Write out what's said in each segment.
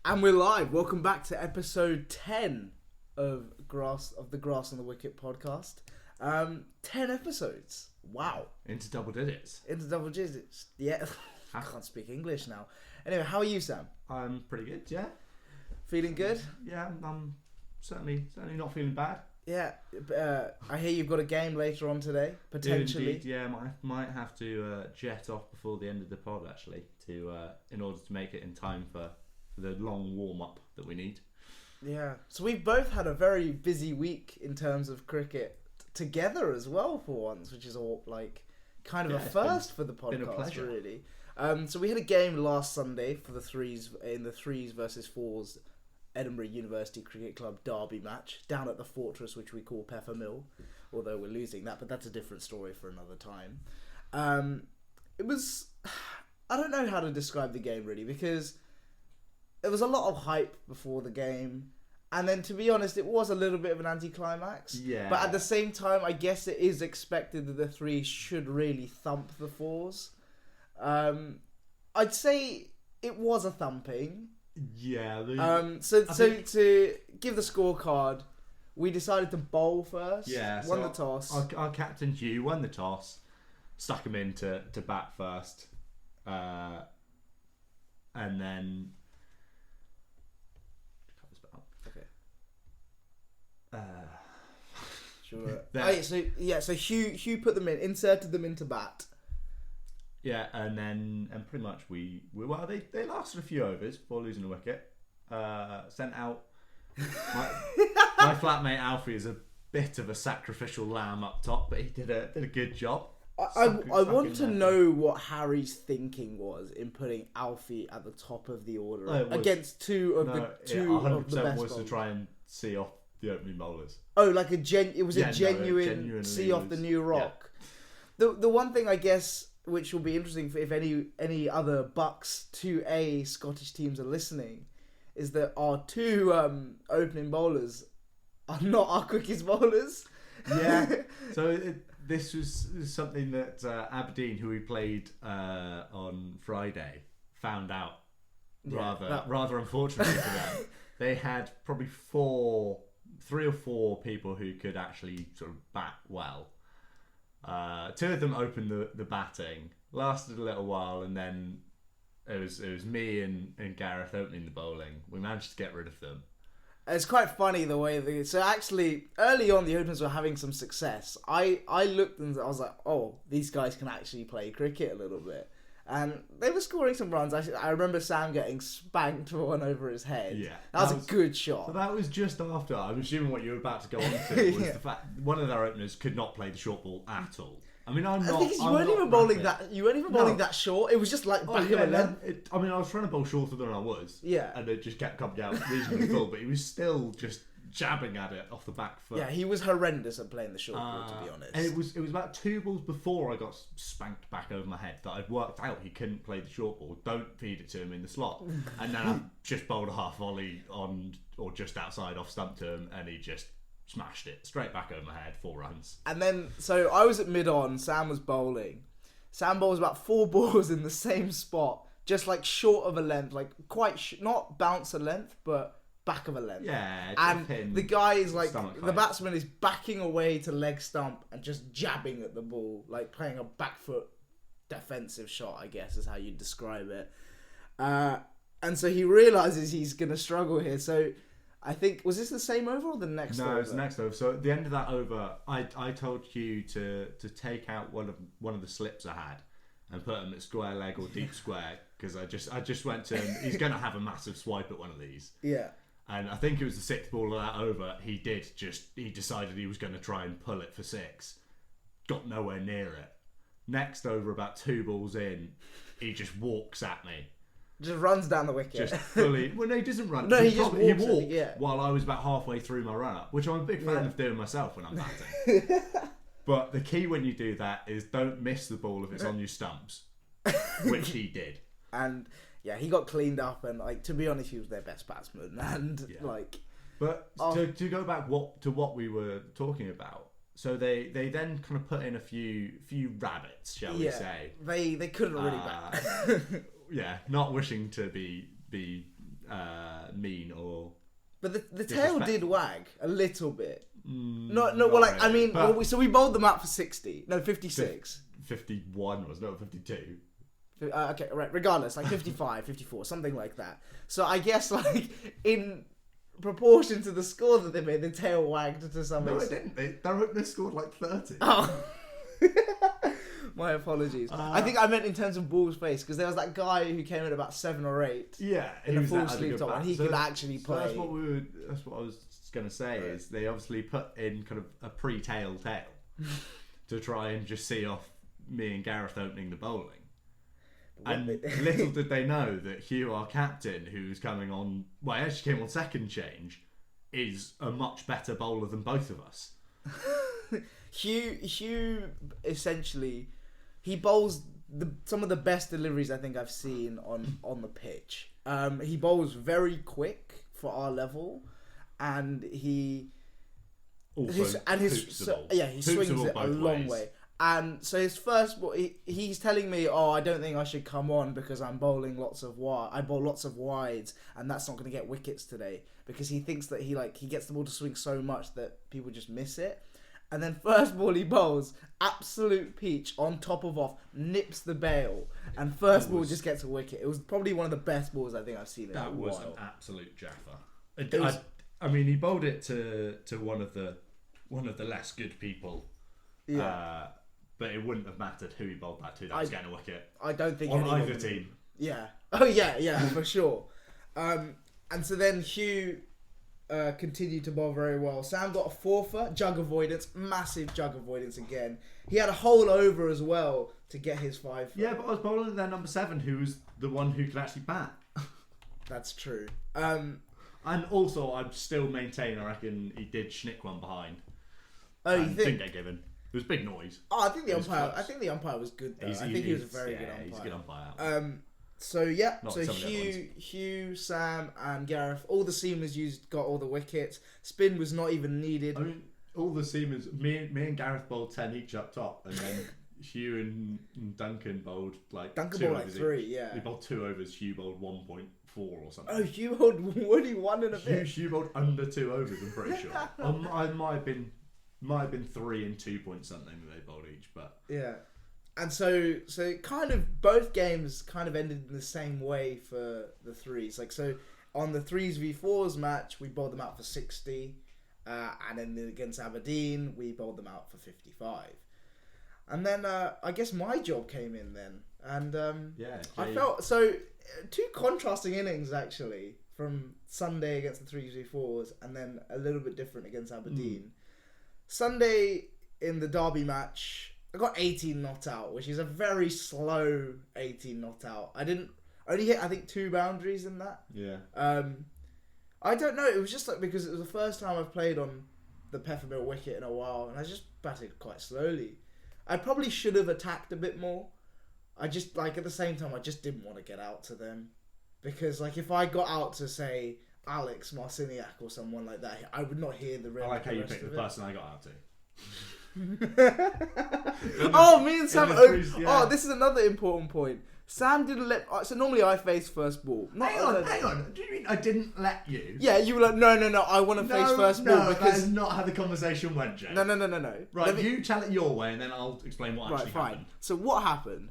And we're live. Welcome back to episode 10 of the Grass on the Wicket podcast. 10 episodes. Wow. Into double digits. Yeah. I can't speak English now. Anyway, how are you, Sam? I'm pretty good, yeah. Feeling good? Yeah, I'm certainly not feeling bad. Yeah. I hear you've got a game later on today, potentially. Indeed, yeah, might have to jet off before the end of the pod, actually, in order to make it in time for the long warm-up that we need. Yeah. So we've both had a very busy week in terms of cricket together as well for once, which is all kind of a first for the podcast, really. So we had a game last Sunday for the threes versus fours Edinburgh University Cricket Club derby match down at the Fortress, which we call Peffer Mill, although we're losing that, but that's a different story for another time. It was, I don't know how to describe the game really, because there was a lot of hype before the game, and then to be honest, it was a little bit of an anticlimax. Yeah. But at the same time, I guess it is expected that the threes should really thump the fours. I'd say it was a thumping. Yeah. So to give the scorecard, we decided to bowl first. Yeah. Won the toss. Our captain Hugh won the toss, stuck him in to bat first, and then. Sure. So Hugh put them in, inserted them into bat. Yeah, and pretty much we they lasted a few overs before losing a wicket. Sent out my flatmate Alfie is a bit of a sacrificial lamb up top, but he did a good job. I want to know what Harry's thinking was in putting Alfie at the top of the order against two of the best 100% was bowlers. to try and see off the opening bowlers. Oh, like a genuine see off the new rock. Yeah. The one thing I guess which will be interesting for if any other BUCS 2A Scottish teams are listening is that our two opening bowlers are not our quickest bowlers. Yeah. So this was something that Aberdeen, who we played on Friday, found out rather unfortunately for them. They had probably 3 or 4 people who could actually sort of bat well. 2 of them opened the batting, lasted a little while, and then it was me and Gareth opening the bowling. We managed to get rid of them. It's quite funny the way so actually early on the openers were having some success. I looked and I was like, oh, these guys can actually play cricket a little bit. And they were scoring some runs. I remember Sam getting spanked for one over his head. Yeah, that was a good shot. So that was just after. I'm assuming what you were about to go on to was the fact one of their openers could not play the short ball at all. I mean, you weren't even bowling that short. It was just like back of a length. I was trying to bowl shorter than I was. Yeah, and it just kept coming out reasonably full, but he was still just jabbing at it off the back foot. Yeah, he was horrendous at playing the short ball, to be honest. And it was about 2 balls before I got spanked back over my head that I'd worked out he couldn't play the short ball. Don't feed it to him in the slot. And then I just bowled a half volley on or just outside off stump to him, and he just smashed it straight back over my head. 4 runs. And then so I was at mid on. Sam was bowling. Sam bowls about 4 balls in the same spot, just like short of a length, like quite not bouncer length, but back of a length. Yeah, and the guy is like the batsman is backing away to leg stump and just jabbing at the ball, like playing a back foot defensive shot, I guess is how you'd describe it. And so he realizes he's gonna struggle here. So I think was this the same over or the next over? No, it was the next over. So at the end of that over, I told Hugh to take out one of the slips I had and put him at square leg or deep square, because I just went to him. He's gonna have a massive swipe at one of these. Yeah. And I think it was the 6th ball of that over. He decided he was going to try and pull it for 6. Got nowhere near it. Next over, about 2 balls in, he just walks at me. Just runs down the wicket. Just fully. Well, no, he doesn't run. No, he walked while I was about halfway through my run up, which I'm a big fan of doing myself when I'm batting. But the key when you do that is don't miss the ball if it's on your stumps, which he did. And yeah, he got cleaned up, and to be honest, he was their best batsman. And but to go back to what we were talking about, so they then kind of put in a few rabbits, shall we say? They couldn't really bat. Yeah, not wishing to be But the tail did wag a little bit. No, not well, like, really. I mean, so we bowled them out for 60. No, 56. 51 was not 52. Okay, right, regardless, like 55, 54, something like that. So I guess, like, in proportion to the score that they made, the tail wagged to some extent. No, it didn't. Their opener scored like 30. Oh. My apologies. I think I meant in terms of balls faced, because there was that guy who came in about 7 or 8. Yeah, in a full sleeve top, and he could actually play. That's what I was going to say, is they obviously put in kind of a pre-tail tail to try and just see off me and Gareth opening the bowling. And little did they know that Hugh, our captain, who's coming on, well, he actually came on second change, is a much better bowler than both of us. Hugh essentially, he bowls some of the best deliveries I think I've seen on the pitch. He bowls very quick for our level, and he swings it a long way. And so his first ball, he's telling me, I don't think I should come on because I'm bowling I bowl lots of wides, and that's not going to get wickets today, because he thinks that he gets the ball to swing so much that people just miss it. And then first ball he bowls, absolute peach on top of off, nips the bail, and first ball just gets a wicket. It was probably one of the best balls I think I've seen in a while. That was an absolute jaffer. I mean, he bowled it to one of the less good people. Yeah. But it wouldn't have mattered who he bowled that to. That was getting a wicket. I don't think on either team. Yeah. Oh yeah, for sure. And so then Hugh continued to bowl very well. Sam got a fourfer, jug avoidance, massive jug avoidance again. He had a whole over as well to get his 5. Yeah, but I was bowling their number 7, who was the one who could actually bat. That's true. And also, I'd still maintain, I reckon he did schnick one behind. Oh, you think? Didn't get given. It was a big noise. Oh, I think the umpire was good though. I think he was a very good umpire. He's a good umpire. So Hugh, Sam, and Gareth, all the seamers got all the wickets. Spin was not even needed. I mean, all the seamers. Me and Gareth bowled 10 each up top, and then Hugh and Duncan bowled like 3. Each. Yeah, they bowled 2 overs. Hugh bowled 1.4 or something. Oh, Hugh bowled 1 and a bit. Hugh bowled under 2 overs. I'm pretty sure. I might have been 3 and 2 point something that they bowled each, but yeah. And so kind of both games kind of ended in the same way for the threes. Like, so on the 3s v4s match, we bowled them out for 60, and then against Aberdeen, we bowled them out for 55. And then I guess my job came in then, and I felt so 2 contrasting innings actually from Sunday against the 3s v4s, and then a little bit different against Aberdeen. Sunday in the Derby match, I got 18 not out, which is a very slow 18 not out. I only hit, I think, 2 boundaries in that. Yeah. I don't know. It was just like because it was the first time I've played on the Peppermill wicket in a while, and I just batted quite slowly. I probably should have attacked a bit more. I just, like, at the same time, I just didn't want to get out to them. Because, like, if I got out to, say, Alex Marciniak or someone like that, I would not hear the rest. I like how you picked the person I got out to. Me and Sam. This is another important point. Sam didn't let. So normally I face first ball. Hang on. Do you mean I didn't let you? Yeah, you were like, no. I want to face first ball because that is not how the conversation went, Jay. No. Right, you tell it your way, and then I'll explain what actually happened. So what happened?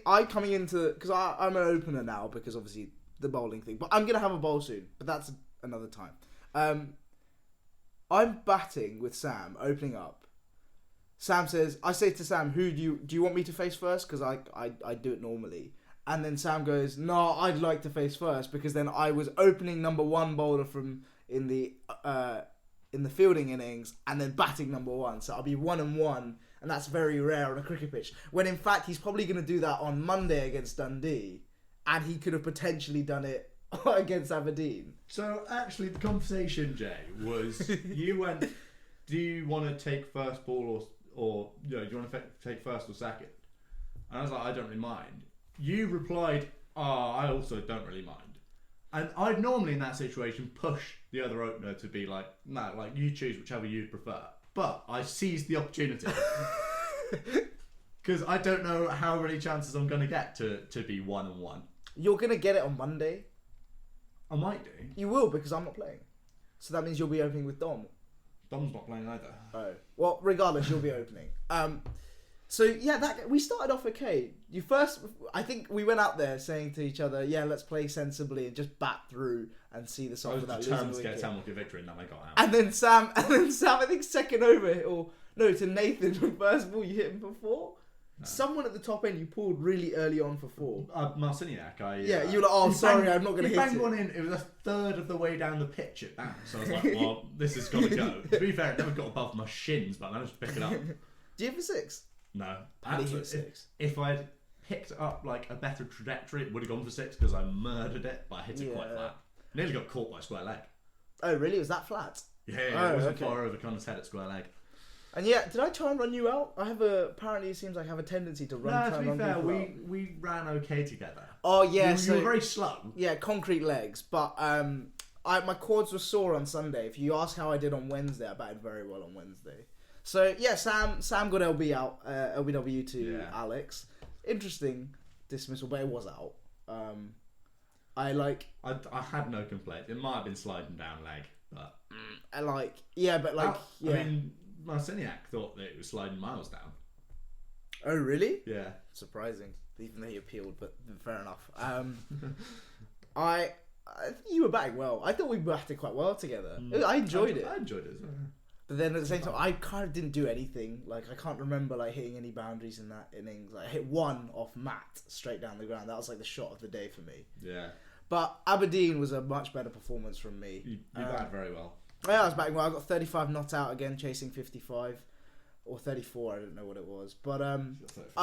I coming into because I'm an opener now because obviously the bowling thing, but I'm gonna have a bowl soon. But that's another time. I'm batting with Sam, opening up. Sam says, I say to Sam, do you want me to face first? Because I do it normally. And then Sam goes, no, I'd like to face first because then I was opening number 1 bowler from in the fielding innings and then batting number 1. So I'll be 1 and 1, and that's very rare on a cricket pitch. When in fact he's probably going to do that on Monday against Dundee, and he could have potentially done it against Aberdeen. So actually the conversation, Jay, was you went, do you want to take first ball or do you want to take first or second? And I was like, I don't really mind. You replied, I also don't really mind. And I'd normally in that situation push the other opener to be like, no, like you choose whichever you prefer. But I seized the opportunity because I don't know how many chances I'm going to get to be 1 and 1. You're going to get it on Monday. I might do. You will, because I'm not playing. So that means you'll be opening with Dom. Dom's not playing either. Oh. Well, regardless, you'll be opening. So yeah, we started off okay. I think we went out there saying to each other, yeah, let's play sensibly and just bat through and see the side without losing. I was determined to get Sam Wicket victory, and then I got out. And then Sam, I think second over, to Nathan, first ball you hit him for 4. No. Someone at the top end you pulled really early on for 4. Marciniak. You were like, oh, sorry, I'm not going to hit it. He banged one in, it was a third of the way down the pitch at that. So I was like, well, this has got to go. To be fair, it never got above my shins, but I managed to pick it up. Do you hit for 6? No. Hit 6. If I'd picked up like a better trajectory, it would have gone for 6 because I murdered it, but I hit it quite flat. Nearly got caught by square leg. Oh, really? Was that flat? Yeah, it wasn't far over Connor's head at square leg. And yeah, did I try and run you out? Apparently it seems like I have a tendency to run. No, to be fair, we ran okay together. Oh yeah, you were very slow. Yeah, concrete legs. But my quads were sore on Sunday. If you ask how I did on Wednesday, I batted very well on Wednesday. So yeah, Sam got LB out, LBW to Alex. Interesting dismissal, but it was out. I had no complaint. It might have been sliding down leg, but I mean, Marciniak thought that it was sliding miles down. Oh really? Yeah. Surprising. Even though he appealed, but fair enough. I think you were batting well. I thought we batted quite well together. I enjoyed it. I enjoyed it as well. But then at the same time, I kind of didn't do anything. Like, I can't remember hitting any boundaries in that innings. Like, I hit one off Matt straight down the ground. That was like the shot of the day for me. Yeah. But Aberdeen was a much better performance from me. You batted very well. Yeah, I was batting well. I got 35 not out again, chasing 55 or 34. I don't know what it was, but I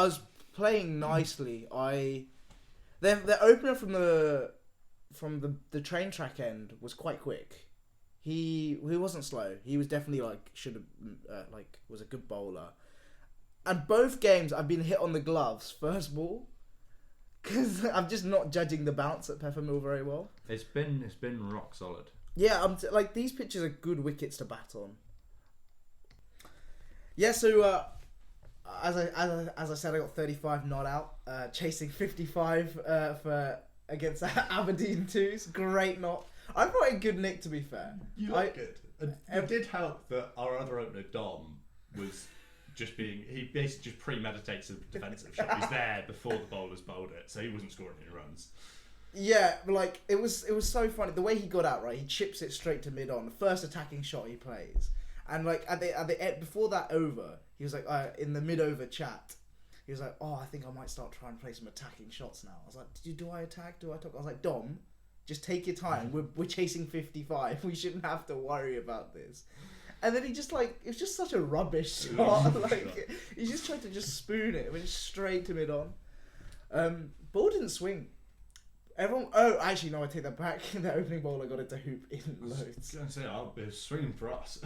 was playing nicely. The opener from the train track end was quite quick. He wasn't slow. He was definitely was a good bowler. And both games I've been hit on the gloves first ball because I'm just not judging the bounce at Peppermill very well. It's been rock solid. Yeah, these pitches are good wickets to bat on. Yeah, so as I said, I got 35 not out, chasing 55 against Aberdeen 2s. Great not. I brought a good nick, to be fair. You look good. And it did help that our other opener, Dom, was he basically just premeditates a defensive shot. He's there before the bowlers bowled it, so he wasn't scoring any runs. Yeah, it was so funny. The way he got out, right, he chips it straight to mid-on. The first attacking shot he plays. And at the end, before that over, he was like, in the mid-over chat, he was like, I think I might start trying to play some attacking shots now. I was like, do I attack? Do I talk? I was like, Dom, just take your time. We're chasing 55. We shouldn't have to worry about this. And then he just it was just such a rubbish shot. He just tried to just spoon it. It went straight to mid-on. Ball didn't swing. Actually, no, I take that back. The opening bowler got it to hoop in loads. I was going to say, I'll be swinging for us.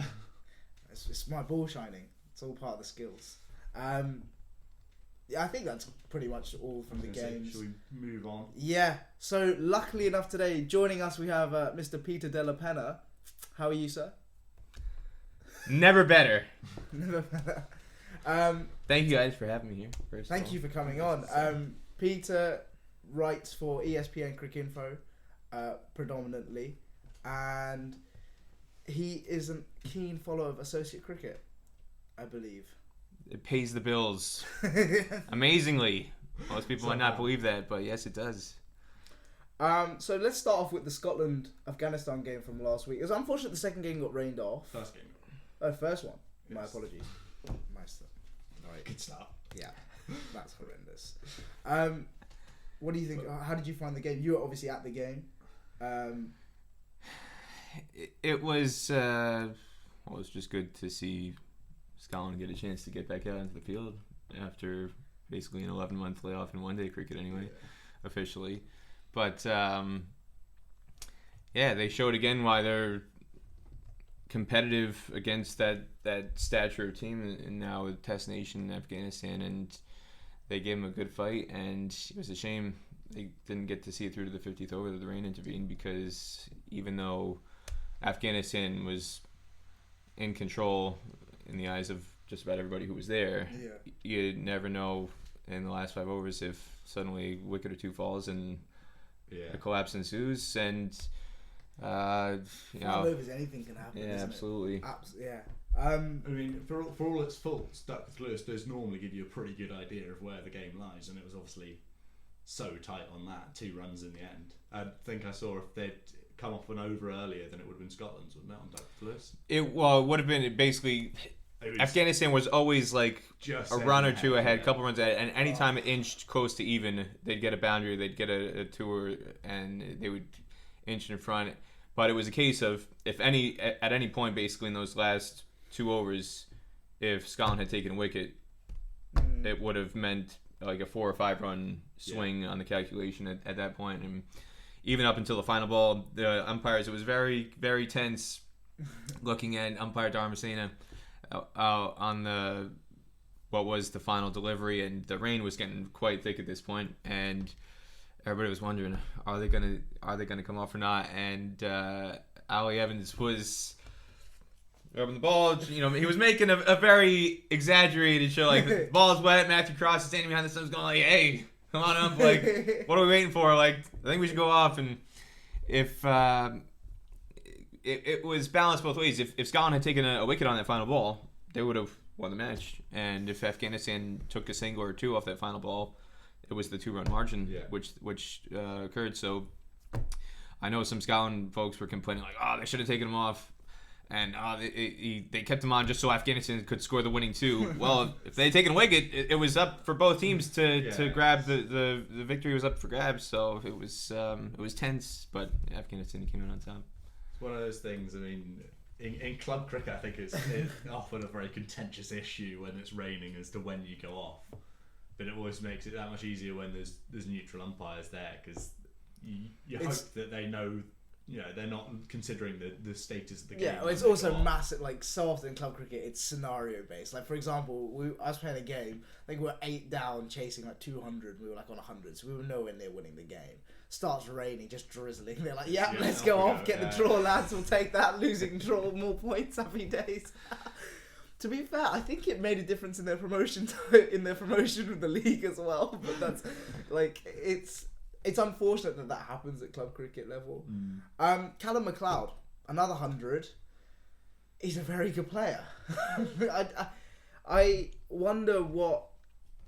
It's my ball shining. It's all part of the skills. I think that's pretty much all from the games. Shall we move on? Yeah. So, luckily enough today, joining us we have Mr. Peter Della Penna. How are you, sir? Never better. Never better. Thank you guys for having me here. Thank you for coming on. Peter writes for ESPNCricinfo predominantly, and he is a keen follower of associate cricket, I believe. It pays the bills. Amazingly. Most people might not believe that, but yes, it does. So let's start off with the Scotland-Afghanistan game from last week. It was unfortunate the second game got rained off. First game. Oh, first one. Yes. My apologies. Nice. Right. Good start. Yeah, that's horrendous. What do you think? How did you find the game? You were obviously at the game. It was just good to see Scotland get a chance to get back out into the field after basically an 11-month layoff in one-day cricket anyway, officially. But they showed again why they're competitive against that stature of team, and now with Test Nation Afghanistan, and they gave them a good fight. And it was a shame they didn't get to see it through to the 50th over that the rain intervened, because even though Afghanistan was in control in the eyes of just about everybody who was there, you never know in the last 5 overs if suddenly a wicket or two falls and a collapse ensues. And Flying overs, anything can happen. Yeah, absolutely. Yeah. I mean, for all its faults, Douglas Lewis does normally give you a pretty good idea of where the game lies, and it was obviously so tight on that. 2 runs in the end. I think I saw if they'd come off an over earlier, then it would have been Scotland's, wouldn't it, on Douglas Lewis? It would have been basically. Afghanistan was always like just a run or two ahead, a couple runs ahead, and anytime it inched close to even, they'd get a boundary, they'd get a tour, and they would inch in front. But it was a case of at any point basically in those last 2 overs, if Scotland had taken a wicket, it would have meant like a 4 or 5 run swing on the calculation at that point. And even up until the final ball, the umpires, it was very, very tense looking at umpire Dharmasena on what was the final delivery, and the rain was getting quite thick at this point, and everybody was wondering, are they gonna come off or not? And Ali Evans was rubbing the ball. He was making a very exaggerated show, like the ball's wet. Matthew Cross is standing behind the sun, going like, "Hey, come on up! Like, what are we waiting for? Like, I think we should go off." And if it was balanced both ways. If Scotland had taken a wicket on that final ball, they would have won the match. And if Afghanistan took a single or 2 off that final ball, it was the 2-run margin which occurred. So I know some Scotland folks were complaining like, "Oh, they should have taken him off," and they kept him on just so Afghanistan could score the winning 2. Well, if they had taken a wicket, it was up for both teams to grab the victory was up for grabs. So it was tense, but Afghanistan came in on top. It's one of those things. I mean, in club cricket, I think it's often a very contentious issue when it's raining as to when you go off. But it always makes it that much easier when there's neutral umpires there, because you hope that they know, they're not considering the status of the game. Yeah, well, it's also massive. Like, so often in club cricket, it's scenario based. Like, for example, I was playing a game. I think we were 8 down, chasing like 200. We were like on 100, so we were nowhere near winning the game. Starts raining, just drizzling. They're like, "Yeah, let's go off. Get the draw, lads. We'll take that. Losing draw, more points. Happy days." To be fair, I think it made a difference in their promotion with the league as well. But that's like it's unfortunate that happens at club cricket level. Callum McLeod, another 100. He's a very good player. I wonder what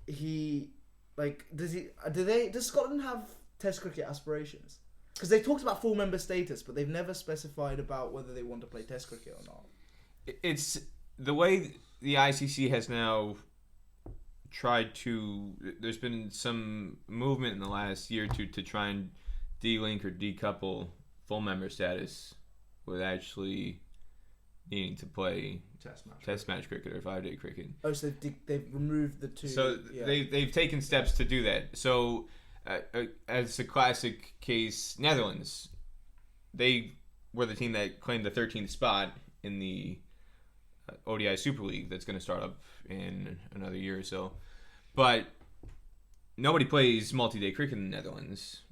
he like. Does Scotland have Test cricket aspirations? Because they talked about full member status, but they've never specified about whether they want to play Test cricket or not. It's the way the ICC has now tried to. There's been some movement in the last year or two to try and de-link or decouple full member status with actually needing to play test match cricket or 5-day cricket. Oh, so they've removed the 2. So they've taken steps to do that. So as a classic case, Netherlands, they were the team that claimed the 13th spot in the ODI Super League that's going to start up in another year or so. But nobody plays multi-day cricket in the Netherlands.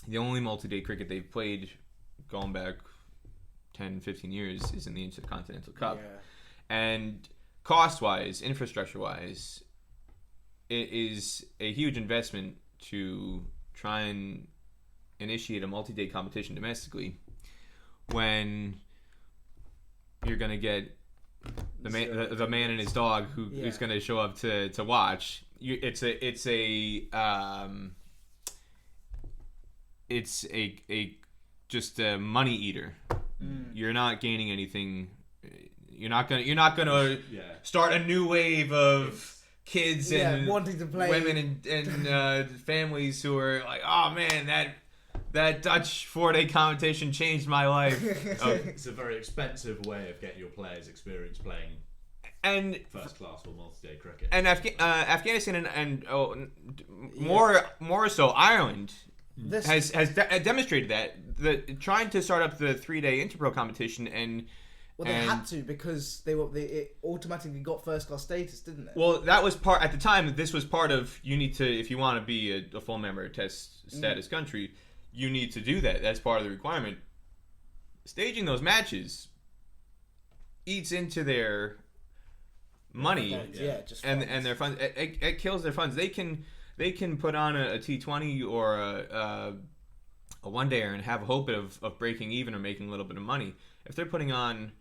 The only multi-day cricket they've played going back 10, 15 years is in the Intercontinental Cup. Yeah. And cost-wise, infrastructure-wise, it is a huge investment to try and initiate a multi-day competition domestically when you're going to get the man and his dog who's going to show up to watch. It's just a money eater. You're not gaining anything. You're not gonna start a new wave of kids and wanting to play, women and families who are like, "Oh man, that Dutch 4-day competition changed my life." It's a very expensive way of getting your players experience playing and first class or multi-day cricket. And Afghanistan and more so Ireland has demonstrated that trying to start up the 3-day Interpro competition and. Well, they had to because it automatically got first class status, didn't it? Well, that was part at the time. This was part of you need to, if you want to be a full member Test status country, you need to do that. That's part of the requirement. Staging those matches eats into their money, and their funds. It kills their funds. They can put on a T20 or a one-dayer and have a hope of breaking even or making a little bit of money. If they're putting on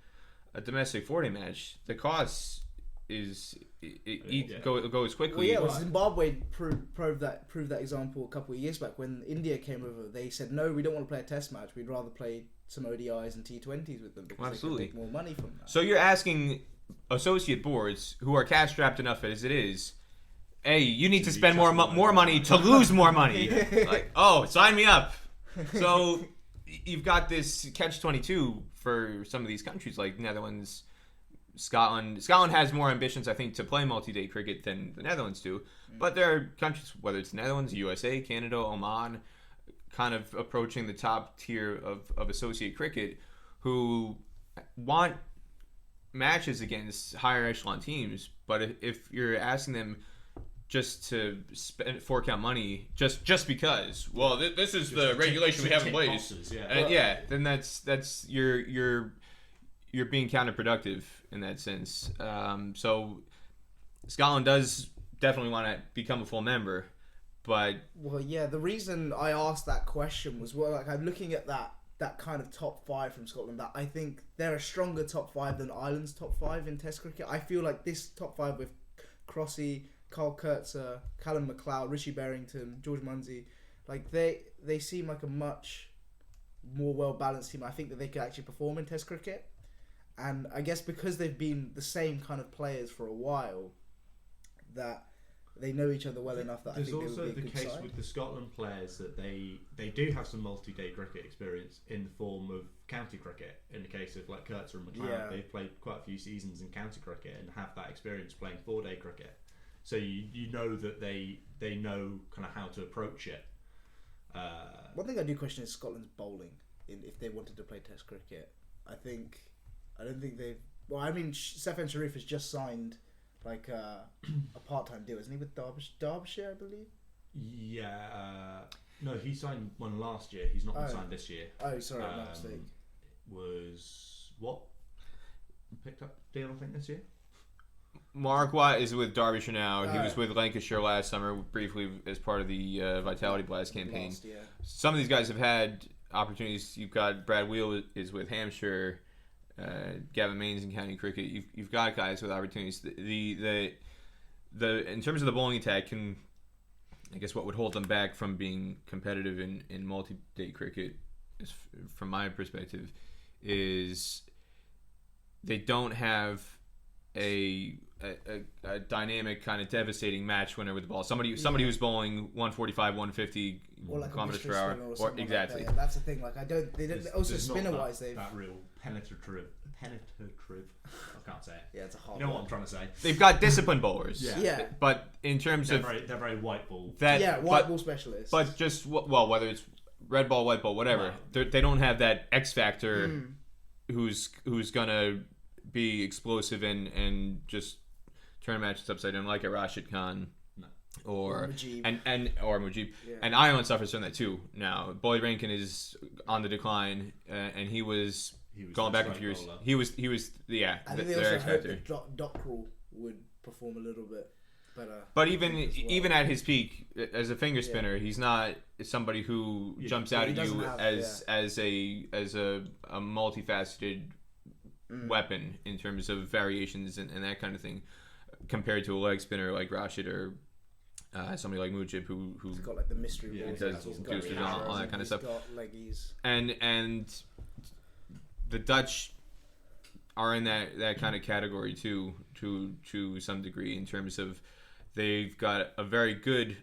a domestic 4-day match, the cost goes quickly. Well, Zimbabwe proved that example a couple of years back when India came over. They said, no, we don't want to play a test match. We'd rather play some ODIs and T20s with them because they can make more money from that. So you're asking associate boards who are cash strapped enough as it is, hey, you need to spend more money to lose more money. Like, oh, sign me up. So you've got this catch-22 for some of these countries like Netherlands, Scotland. Scotland has more ambitions, I think, to play multi-day cricket than the Netherlands do. But there are countries, whether it's Netherlands, USA, Canada, Oman, kind of approaching the top tier of associate cricket, who want matches against higher echelon teams. But if you're asking them just to fork out money just because, well, this is the regulation we have in place, then that's you're being counterproductive in that sense. So Scotland does definitely want to become a full member, but the reason I asked that question was I'm looking at that kind of top 5 from Scotland, that I think they're a stronger top 5 than Ireland's top 5 in Test cricket. I feel like this top 5 with Crossy, Carl Kurtzer, Callum McLeod, Richie Berrington, George Munsey, like they seem like a much more well-balanced team. I think that they could actually perform in Test cricket, and I guess because they've been the same kind of players for a while, that they know each other well enough that I think they would be a good side. There's also the case with the Scotland players that they do have some multi-day cricket experience in the form of county cricket. In the case of like Kurtzer and McLeod, they've played quite a few seasons in county cricket and have that experience playing 4-day cricket. So you know that they know kind of how to approach it. One thing I do question is Scotland's bowling. If they wanted to play Test cricket, I don't think they've. Well, I mean, Sefan Sharif has just signed like a part-time deal, isn't he, with Derbyshire, I believe? Yeah. No, he signed one last year. He's not been signed this year. Oh, sorry, my mistake. Was what picked up deal I think this year? Mark Watt is with Derbyshire now. He was with Lancashire last summer, briefly as part of the Vitality Blast campaign. Some of these guys have had opportunities. You've got Brad Wheel is with Hampshire, Gavin Maines in county cricket. You've got guys with opportunities. The in terms of the bowling attack, I guess what would hold them back from being competitive in multi-day cricket, from my perspective, is they don't have a dynamic kind of devastating match winner with the ball. Somebody who's bowling 145, 150 kilometers per hour, or exactly. Like that. That's the thing. Like they don't. Also, spinner wise, they've that real penetrative. I can't say it. Yeah, it's a hard. You know what I'm trying to say. They've got disciplined bowlers. Yeah. But in terms they're very white ball. White ball specialists. But just whether it's red ball, white ball, whatever, they don't have that X factor. Who's gonna be explosive and just turn matches upside down like a Rashid Khan or Mujib. or Mujib. Yeah. And Ireland suffers from that too now. Boyd Rankin is on the decline, and he was going back and forth. He was I think they also hope that Dockrell would perform a little bit better. But even at his peak as a finger spinner, he's not somebody who jumps out at you as a multifaceted weapon in terms of variations and that kind of thing, compared to a leg spinner like Rashid or somebody like Mujib who's got like the mystery balls, does all that kind of stuff. Got leggies. And the Dutch are in that kind of category too, to some degree, in terms of they've got a very good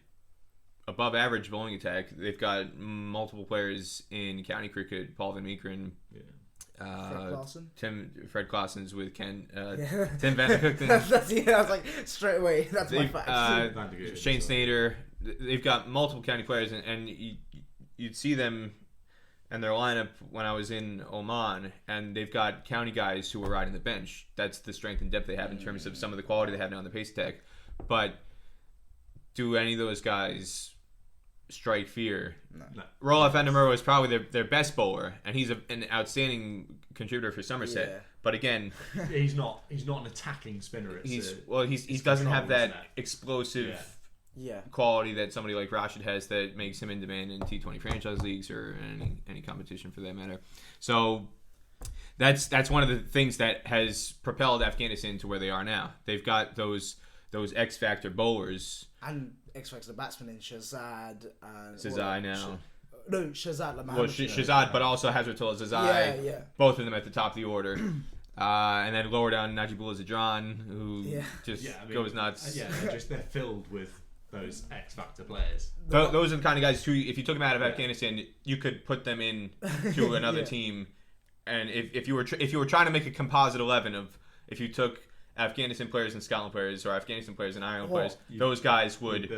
above average bowling attack. They've got multiple players in county cricket. Paul Van Meekeren. Fred Claessen's with Ken. Tim Van de Hoogten. I was like, straight away, that's my fact. Shane Snyder. They've got multiple county players, and you'd see them and their lineup when I was in Oman, and they've got county guys who are riding the bench. That's the strength and depth they have in terms of some of the quality they have now in the pace attack. But do any of those guys strike fear? No. Roelof van der Merwe is probably their best bowler, and he's an outstanding contributor for Somerset. Yeah. But again, he's not an attacking spinner. He doesn't have that explosive quality that somebody like Rashid has that makes him in demand in T20 franchise leagues or any competition for that matter. So that's one of the things that has propelled Afghanistan to where they are now. They've got those X Factor bowlers and X Factor batsmen in Shazad and Zazai now. No, Shazad. Well, Shazad, but also Hazratullah Zazai. Yeah. Both of them at the top of the order. And then lower down, Najibullah Zadran, who goes nuts. Yeah, they're filled with those X Factor players. Those are the kind of guys who, if you took them out of Afghanistan, you could put them in to another team. And if you were trying to make a composite 11 of, if you took Afghanistan players and Scotland players or Afghanistan players and Ireland players, those guys would...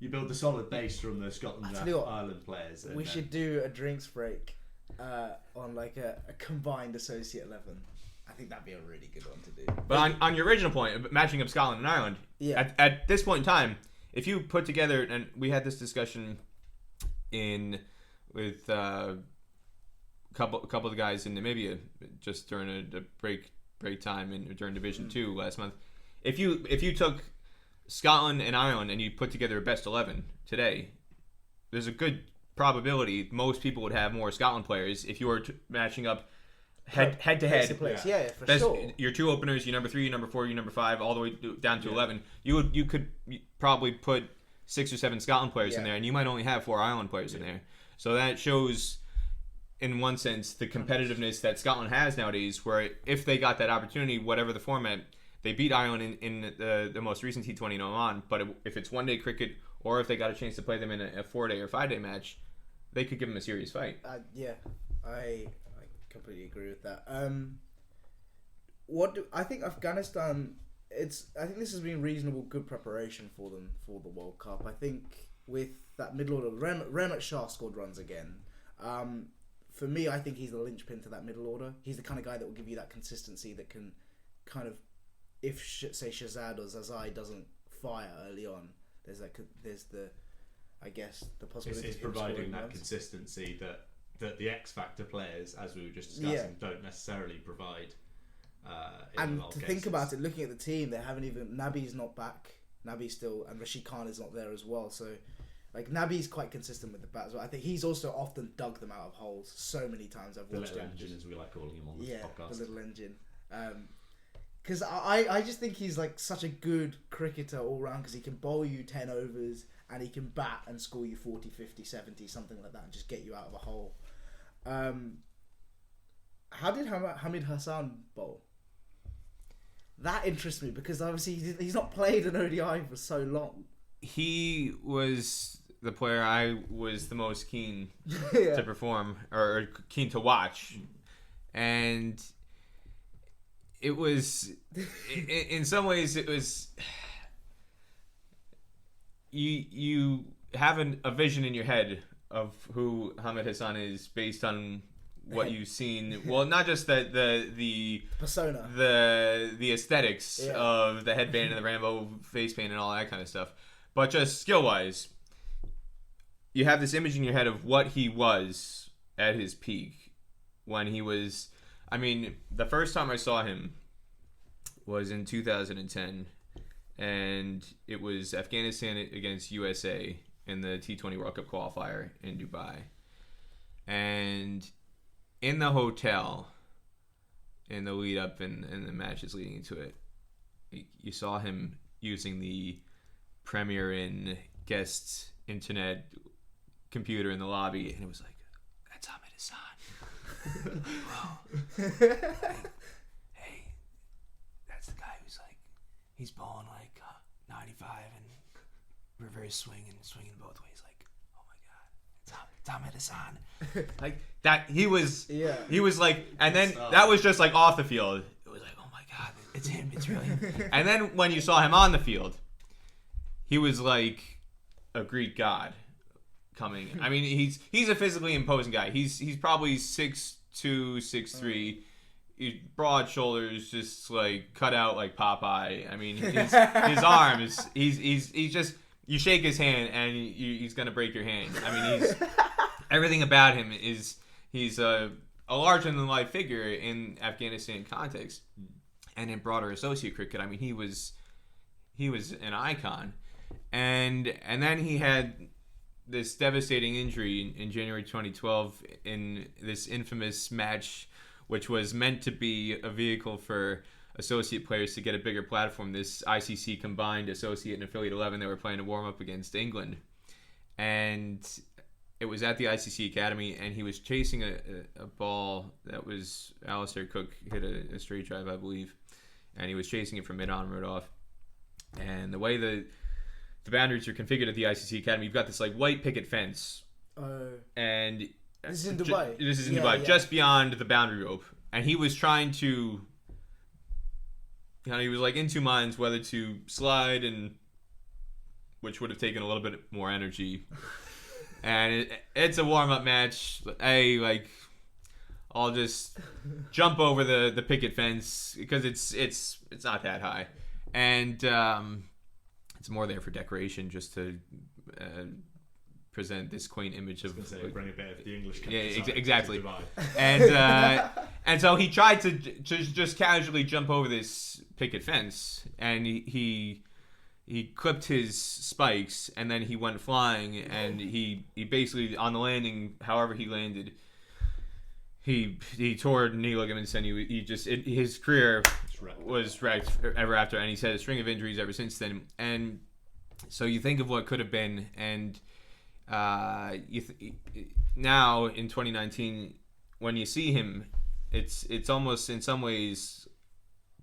You build the solid base from the Scotland and Ireland players. We should do a drinks break on like a combined associate 11. I think that'd be a really good one to do. But on your original point, matching up Scotland and Ireland, at this point in time, if you put together, and we had this discussion with a couple of the guys in Namibia just during a break time and during Division 2 last month. If you took Scotland and Ireland and you put together a best 11 today, there's a good probability most people would have more Scotland players if you were matching up head to head. Yeah, for sure. Your two openers, your number 3, your number 4, your number 5, all the way down to 11. You could probably put 6 or 7 Scotland players in there, and you might only have 4 Ireland players in there. So that shows, in one sense, the competitiveness that Scotland has nowadays, where if they got that opportunity, whatever the format, they beat Ireland in the most recent T20 in Oman, but if it's one-day cricket or if they got a chance to play them in a 4-day or 5-day match, they could give them a serious fight. I completely agree with that. I think Afghanistan, I think this has been reasonable, good preparation for them for the World Cup. I think with that middle order, Rehmat Shah scored runs again. For me, I think he's the linchpin to that middle order. He's the kind of guy that will give you that consistency that can kind of, if say Shazad or Zazai doesn't fire early on, there's the possibility. It's providing that consistency that the X Factor players, as we were just discussing, don't necessarily provide. And to think about it, looking at the team, they haven't even Nabi's not back. Nabi's still, and Rashid Khan is not there as well. So, like Nabi's quite consistent with the bat as well. I think he's also often dug them out of holes so many times. I've watched the little him. engine, as we like calling him on this podcast. The little engine. Because I just think he's like such a good cricketer all round, because he can bowl you 10 overs and he can bat and score you 40, 50, 70, something like that, and just get you out of a hole. How did Hamid Hassan bowl? That interests me, because obviously he's not played an ODI for so long. He was the player I was the most keen to perform, or keen to watch. And it was, in some ways, it was, you have a vision in your head of who Hamid Hassan is based on what you've seen. Well, not just the persona, the aesthetics of the headband and the Rambo face paint and all that kind of stuff, but just skill wise, you have this image in your head of what he was at his peak when he was. I mean, the first time I saw him was in 2010, and it was Afghanistan against USA in the T20 World Cup qualifier in Dubai. And in the hotel, in the lead up and the matches leading into it, you saw him using the Premier Inn guest internet computer in the lobby, and it was like, that's Hamid Hassan. Hey, that's the guy who's like, he's bowling like 95 and reverse swinging both ways. Like, oh my god, it's Hamid Hassan. Like that, he was like, and then that was just like off the field. It was like, oh my god, it's him, it's really him. And then when you saw him on the field, he was like a Greek god coming. I mean, he's a physically imposing guy. He's probably 6'2", 6'3", broad shoulders, just like cut out like Popeye. I mean, his arms. He's just, you shake his hand and he's gonna break your hand. I mean, he's everything about him is he's a larger than life figure in Afghanistan context and in broader associate cricket. I mean, he was an icon. and then he had this devastating injury in January 2012 in this infamous match, which was meant to be a vehicle for associate players to get a bigger platform. This ICC combined associate and affiliate 11 that were playing a warm-up against England. And it was at the ICC Academy, and he was chasing a ball that was Alistair Cook hit a straight drive, I believe. And he was chasing it from mid-on, mid-off. And the way the boundaries are configured at the ICC Academy, you've got this like white picket fence. And this is in Dubai. This is in Dubai, just beyond the boundary rope. And he was trying to, he was like in two minds whether to slide, and which would have taken a little bit more energy. And it's a warm-up match. I'll just jump over the picket fence because it's not that high, and it's more there for decoration, just to present this quaint image of bring a bit of the English. Exactly. And so he tried to just casually jump over this picket fence, and he clipped his spikes, and then he went flying, and he basically, on the landing, however he landed, he tore knee ligaments, and his career was wrecked ever after, and he's had a string of injuries ever since then. And so you think of what could have been, and now in 2019, when you see him, it's almost in some ways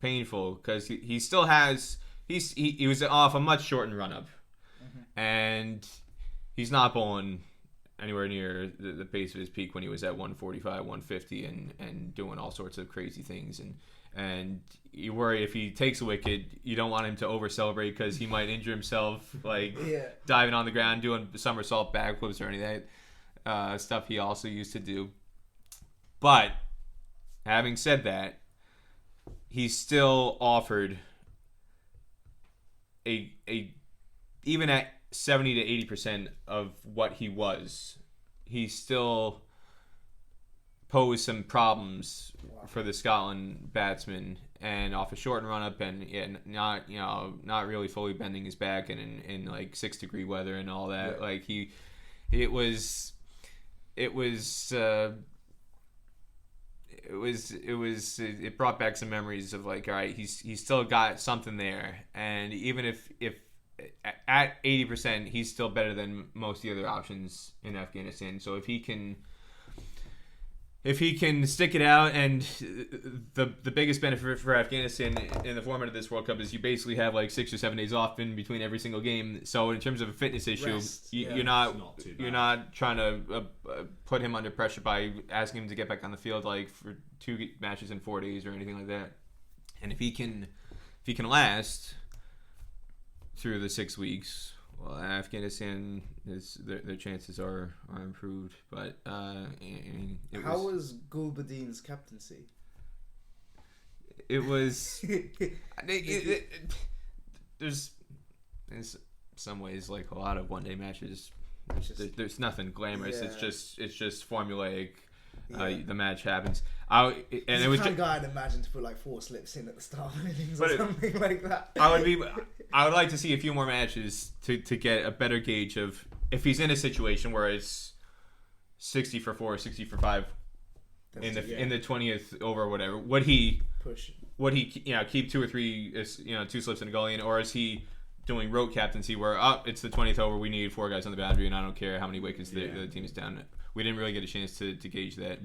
painful, because he still has. He was off a much shortened run-up, and he's not bowling anywhere near the pace of his peak when he was at 145, 150, and doing all sorts of crazy things. And you worry if he takes a wicket, you don't want him to over-celebrate because he might injure himself, diving on the ground, doing somersault backflips or any of that stuff he also used to do. But having said that, he still offered a even at 70 to 80% of what he was, he still posed some problems for the Scotland batsman, and off a shortened run up, and not really fully bending his back, and in like 6-degree weather and all that. Like it brought back some memories of like, all right, he's still got something there, and even if at 80%, he's still better than most of the other options in Afghanistan. So if he can stick it out, and the biggest benefit for Afghanistan in the format of this World Cup is you basically have like 6 or 7 days off in between every single game. So in terms of a fitness issue, you're not trying to put him under pressure by asking him to get back on the field like for 2 matches in 4 days or anything like that. And if he can last through the 6 weeks, well, Afghanistan their chances are improved. But how was Gulbuddin's captaincy? It was. There's in some ways like a lot of one-day matches. There's nothing glamorous. Yeah. It's just formulaic. The match happens. It was just guy I'd imagine to put like 4 slips in at the start of innings or something like that. I would like to see a few more matches to get a better gauge of if he's in a situation where it's 60 for 4, 60 for 5 in the 20th over or whatever. Would he push? Would he keep 2 or 3 2 slips in a gully, or is he doing rote captaincy where it's the 20th over, we need 4 guys on the boundary, and I don't care how many wickets the team is down? We didn't really get a chance to gauge that.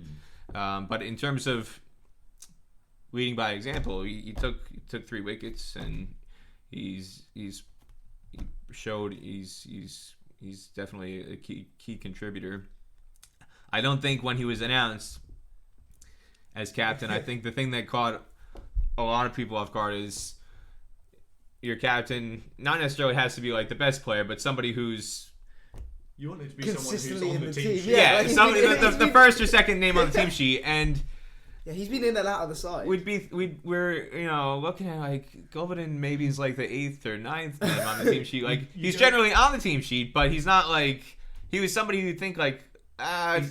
But in terms of leading by example, he took 3 wickets, and he showed he's definitely a key contributor. I don't think when he was announced as captain, I think the thing that caught a lot of people off guard is your captain not necessarily has to be like the best player, but somebody who's you want it to be someone who's on the team sheet. Yeah, the first or second name on the team sheet, and he's been in and out of the side. We're looking at like Gulbuddin maybe is like the 8th or 9th name on the team sheet. Like he's generally on the team sheet, but he's not like he was somebody you'd think like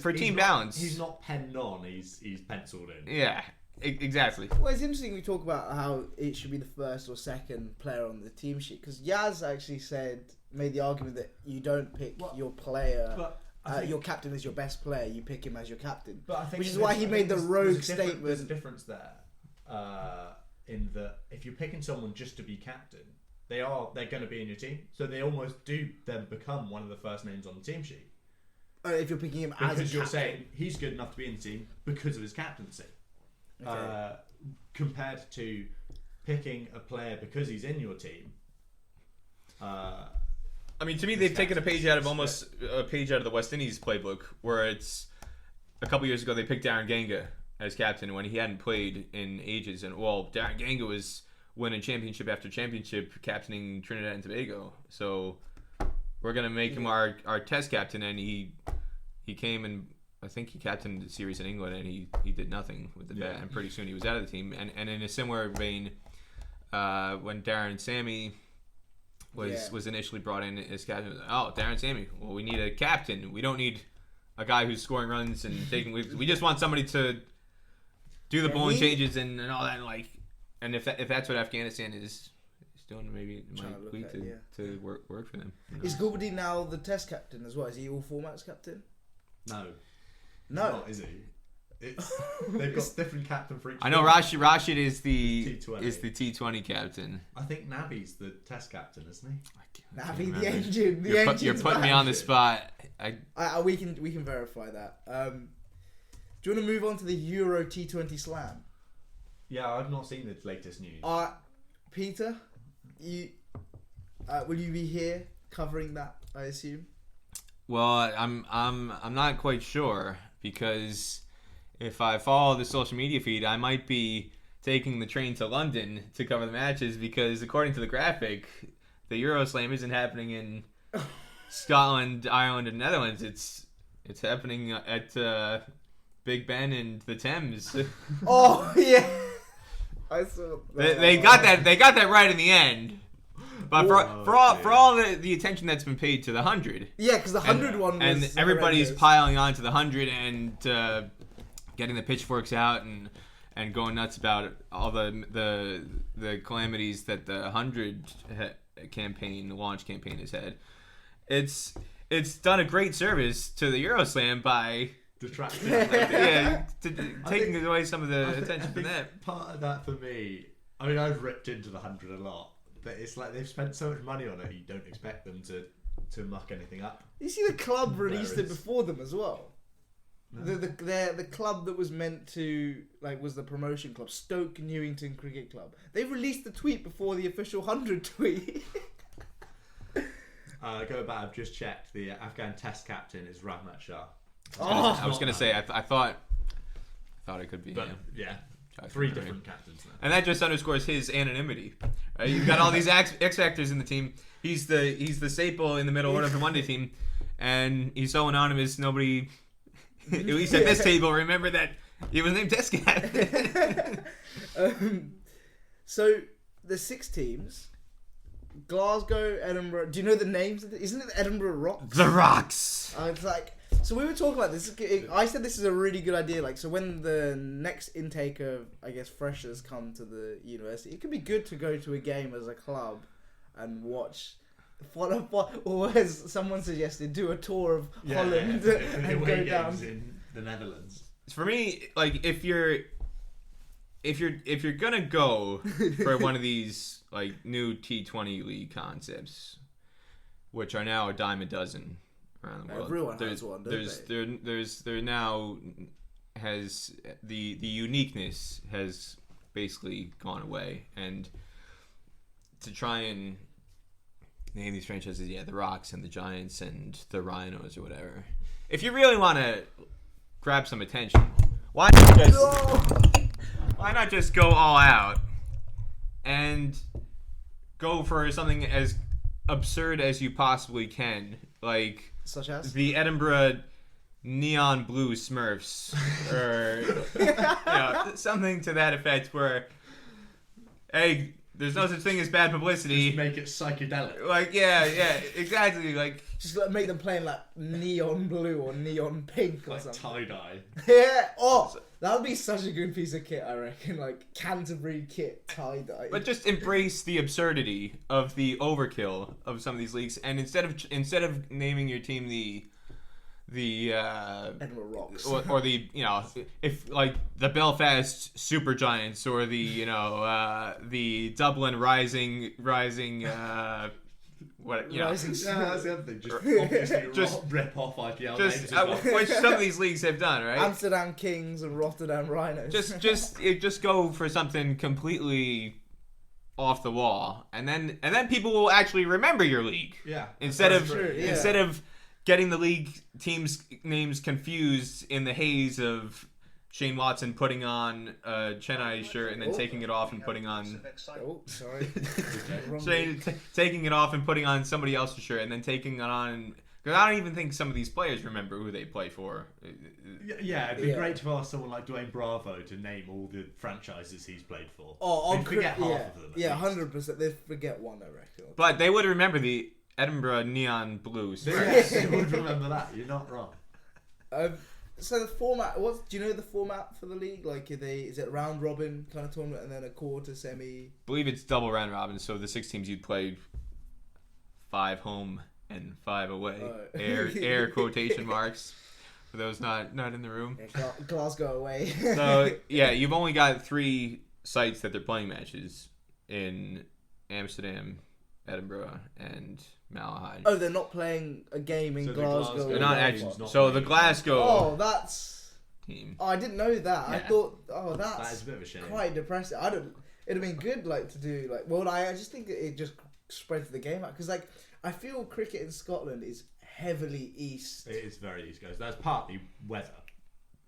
for team balance. He's not penned on. He's penciled in. Yeah. Exactly. Well, it's interesting we talk about how it should be the first or second player on the team sheet, because Yaz actually said made the argument that you don't pick your player. Your captain is your best player. You pick him as your captain, which is why he made the rogue statement. There's a difference there, in that if you're picking someone just to be captain, they're going to be in your team, so they almost do then become one of the first names on the team sheet. If you're picking him as a captain, because you're saying he's good enough to be in the team because of his captaincy, compared to picking a player because he's in your team. I mean, to me, they've taken a page out of the West Indies playbook, where it's a couple years ago they picked Darren Ganga as captain when he hadn't played in ages, and Darren Ganga was winning championship after championship, captaining Trinidad and Tobago. So we're gonna make him our test captain, and he came and I think he captained the series in England, and he did nothing with the bat, and pretty soon he was out of the team. And in a similar vein, when Darren Sammy was initially brought in as captain, Darren Sammy, well, we need a captain. We don't need a guy who's scoring runs and taking leads. We just want somebody to do the bowling changes and all that. And if that's what Afghanistan is doing, maybe it might lead to work for them. Is Gulbadine now the test captain as well? Is he all formats captain? No. Not, is he? They've got different captain for each. I know Rashid is the T20 captain. I think Naby's the test captain, isn't he? Naby, the engine. You're putting me on the spot. We can verify that. Do you want to move on to the Euro T20 Slam? Yeah, I've not seen the latest news. Peter, will you be here covering that? I assume. Well, I'm not quite sure, because if I follow the social media feed, I might be taking the train to London to cover the matches, because according to the graphic, the Euro Slam isn't happening in Scotland, Ireland, and Netherlands. It's happening at Big Ben and the Thames. Oh yeah, I saw that. They got that right in the end. But for all the attention that's been paid to the 100, because the 100 one was and everybody's piling on to the 100 and getting the pitchforks out and going nuts about all the calamities that the 100 campaign, the launch campaign, has had. It's done a great service to the Euroslam by detracting, taking away some of the attention from that. Part of that for me, I mean, I've ripped into the 100 a lot. But it's like they've spent so much money on it, you don't expect them to muck anything up. You see, the club released it before them as well. No. The club that was meant to was the promotion club, Stoke Newington Cricket Club. They released the tweet before the official 100 tweet. Go back. I've just checked. The Afghan Test captain is Rahmat Shah. I was going to say I thought it could be. But, yeah. 3 different captains now. And that just underscores his anonymity. Right? You've got all these X factors in the team. He's the staple in the middle order of the Monday team, and he's so anonymous. Nobody, at least at this table, remember that he was named test captain. So the 6 teams: Glasgow, Edinburgh. Do you know the names? Isn't it the Edinburgh Rocks? The Rocks. It's so we were talking about this. I said this is a really good idea. So when the next intake of, I guess, freshers come to the university, it could be good to go to a game as a club and watch. Or as someone suggested, do a tour of Holland and go down in the Netherlands. For me, if you're gonna go for one of these new T20 league concepts, which are now a dime a dozen around the world. Everyone has one, don't they? There now has the uniqueness has basically gone away, and to try and name these franchises, the Rocks and the Giants and the Rhinos or whatever. If you really want to grab some attention, why not just go all out and go for something as absurd as you possibly can, such as the Edinburgh neon blue Smurfs, or something to that effect, where There's no such thing as bad publicity. Just make it psychedelic. Like, yeah, exactly. Like, just like make them play in like neon blue or neon pink or like something. tie-dye. Yeah. Oh, that would be such a good piece of kit, I reckon. Like Canterbury kit tie-dye. but just embrace the absurdity of the overkill of some of these leagues, and instead of naming your team the Edinburgh Rocks or the if like the Belfast Super Giants or the Dublin Rising what Rising that's the other thing. Just obviously rip off IPL names as well. Which some of these leagues have done, right? Amsterdam Kings and Rotterdam Rhinos. Just go for something completely off the wall, and then people will actually remember your league. Yeah. Instead of getting the league teams' names confused in the haze of Shane Watson putting on a Chennai shirt and then taking it off and putting on... Oh, sorry. taking it off and putting on somebody else's shirt and then taking it on... Because I don't even think some of these players remember who they play for. Yeah, it'd be great to ask someone like Dwayne Bravo to name all the franchises he's played for. Oh, they'd forget half of them. Yeah, 100%. They'd forget one, I reckon. But they would remember the Edinburgh Neon Blue Smurfs. Yes, you would remember that. You're not wrong. So the format, do you know the format for the league? Like, is it round robin kind of tournament and then a quarter, semi? I believe it's double round robin. So the 6 teams you'd play 5 home and 5 away. Air quotation marks for those not in the room. Yeah, Glasgow away. So yeah, you've only got 3 sites that they're playing matches in: Amsterdam, Edinburgh, and Malahide. Oh, they're not playing a game in Glasgow. They're not actually. So the Glasgow. Oh, that's team. Oh, I didn't know that. Yeah. I thought, that's that is a bit of a shame. Quite depressing. It'd have been good, like, to do like. Well, I just think it just spreads the game out because, like, I feel cricket in Scotland is heavily east. It is very east coast. That's partly weather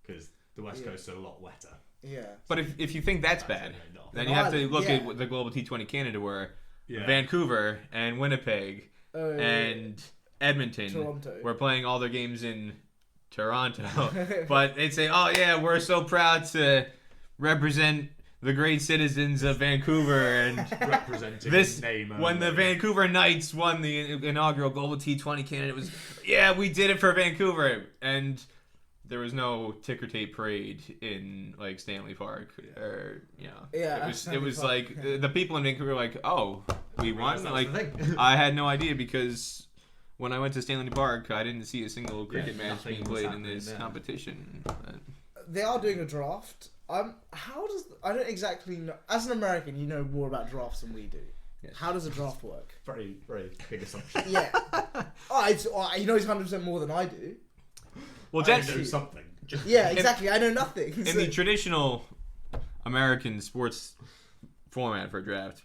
because the west coast is a lot wetter. Yeah. But if you think that's bad, then you have to look at the Global T20 Canada where Vancouver and Winnipeg and Edmonton Toronto were playing all their games in Toronto. But they'd say, oh yeah, we're so proud to represent the great citizens of Vancouver and representing this name when the Vancouver Knights won the inaugural Global T20 Canada, it was we did it for Vancouver, and there was no ticker tape parade in like Stanley Park or it was like the people in Vancouver were like, oh, we won. Like I had no idea because when I went to Stanley Park, I didn't see a single cricket match being played in this competition. They are doing a draft. I don't exactly know. As an American, you know more about drafts than we do. Yes. How does a draft work? Very, very big assumption. Yeah. He knows 100% more than I do. Well, I know something. Yeah, exactly. I know nothing. In the traditional American sports format for a draft,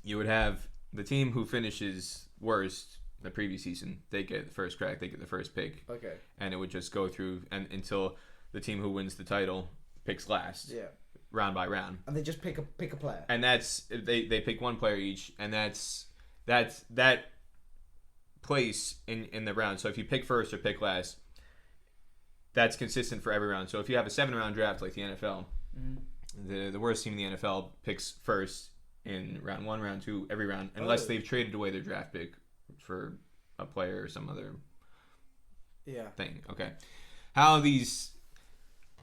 you would have the team who finishes worst the previous season. They get the first crack. They get the first pick. Okay. And it would just go through until the team who wins the title picks last. Yeah. Round by round. And they just pick a player. And that's they pick one player each, and that's that place in the round. So if you pick first or pick last, that's consistent for every round. So if you have a 7-round draft like the NFL, the worst team in the NFL picks first in round 1, round 2, every round, unless they've traded away their draft pick for a player or some other thing. Okay. How these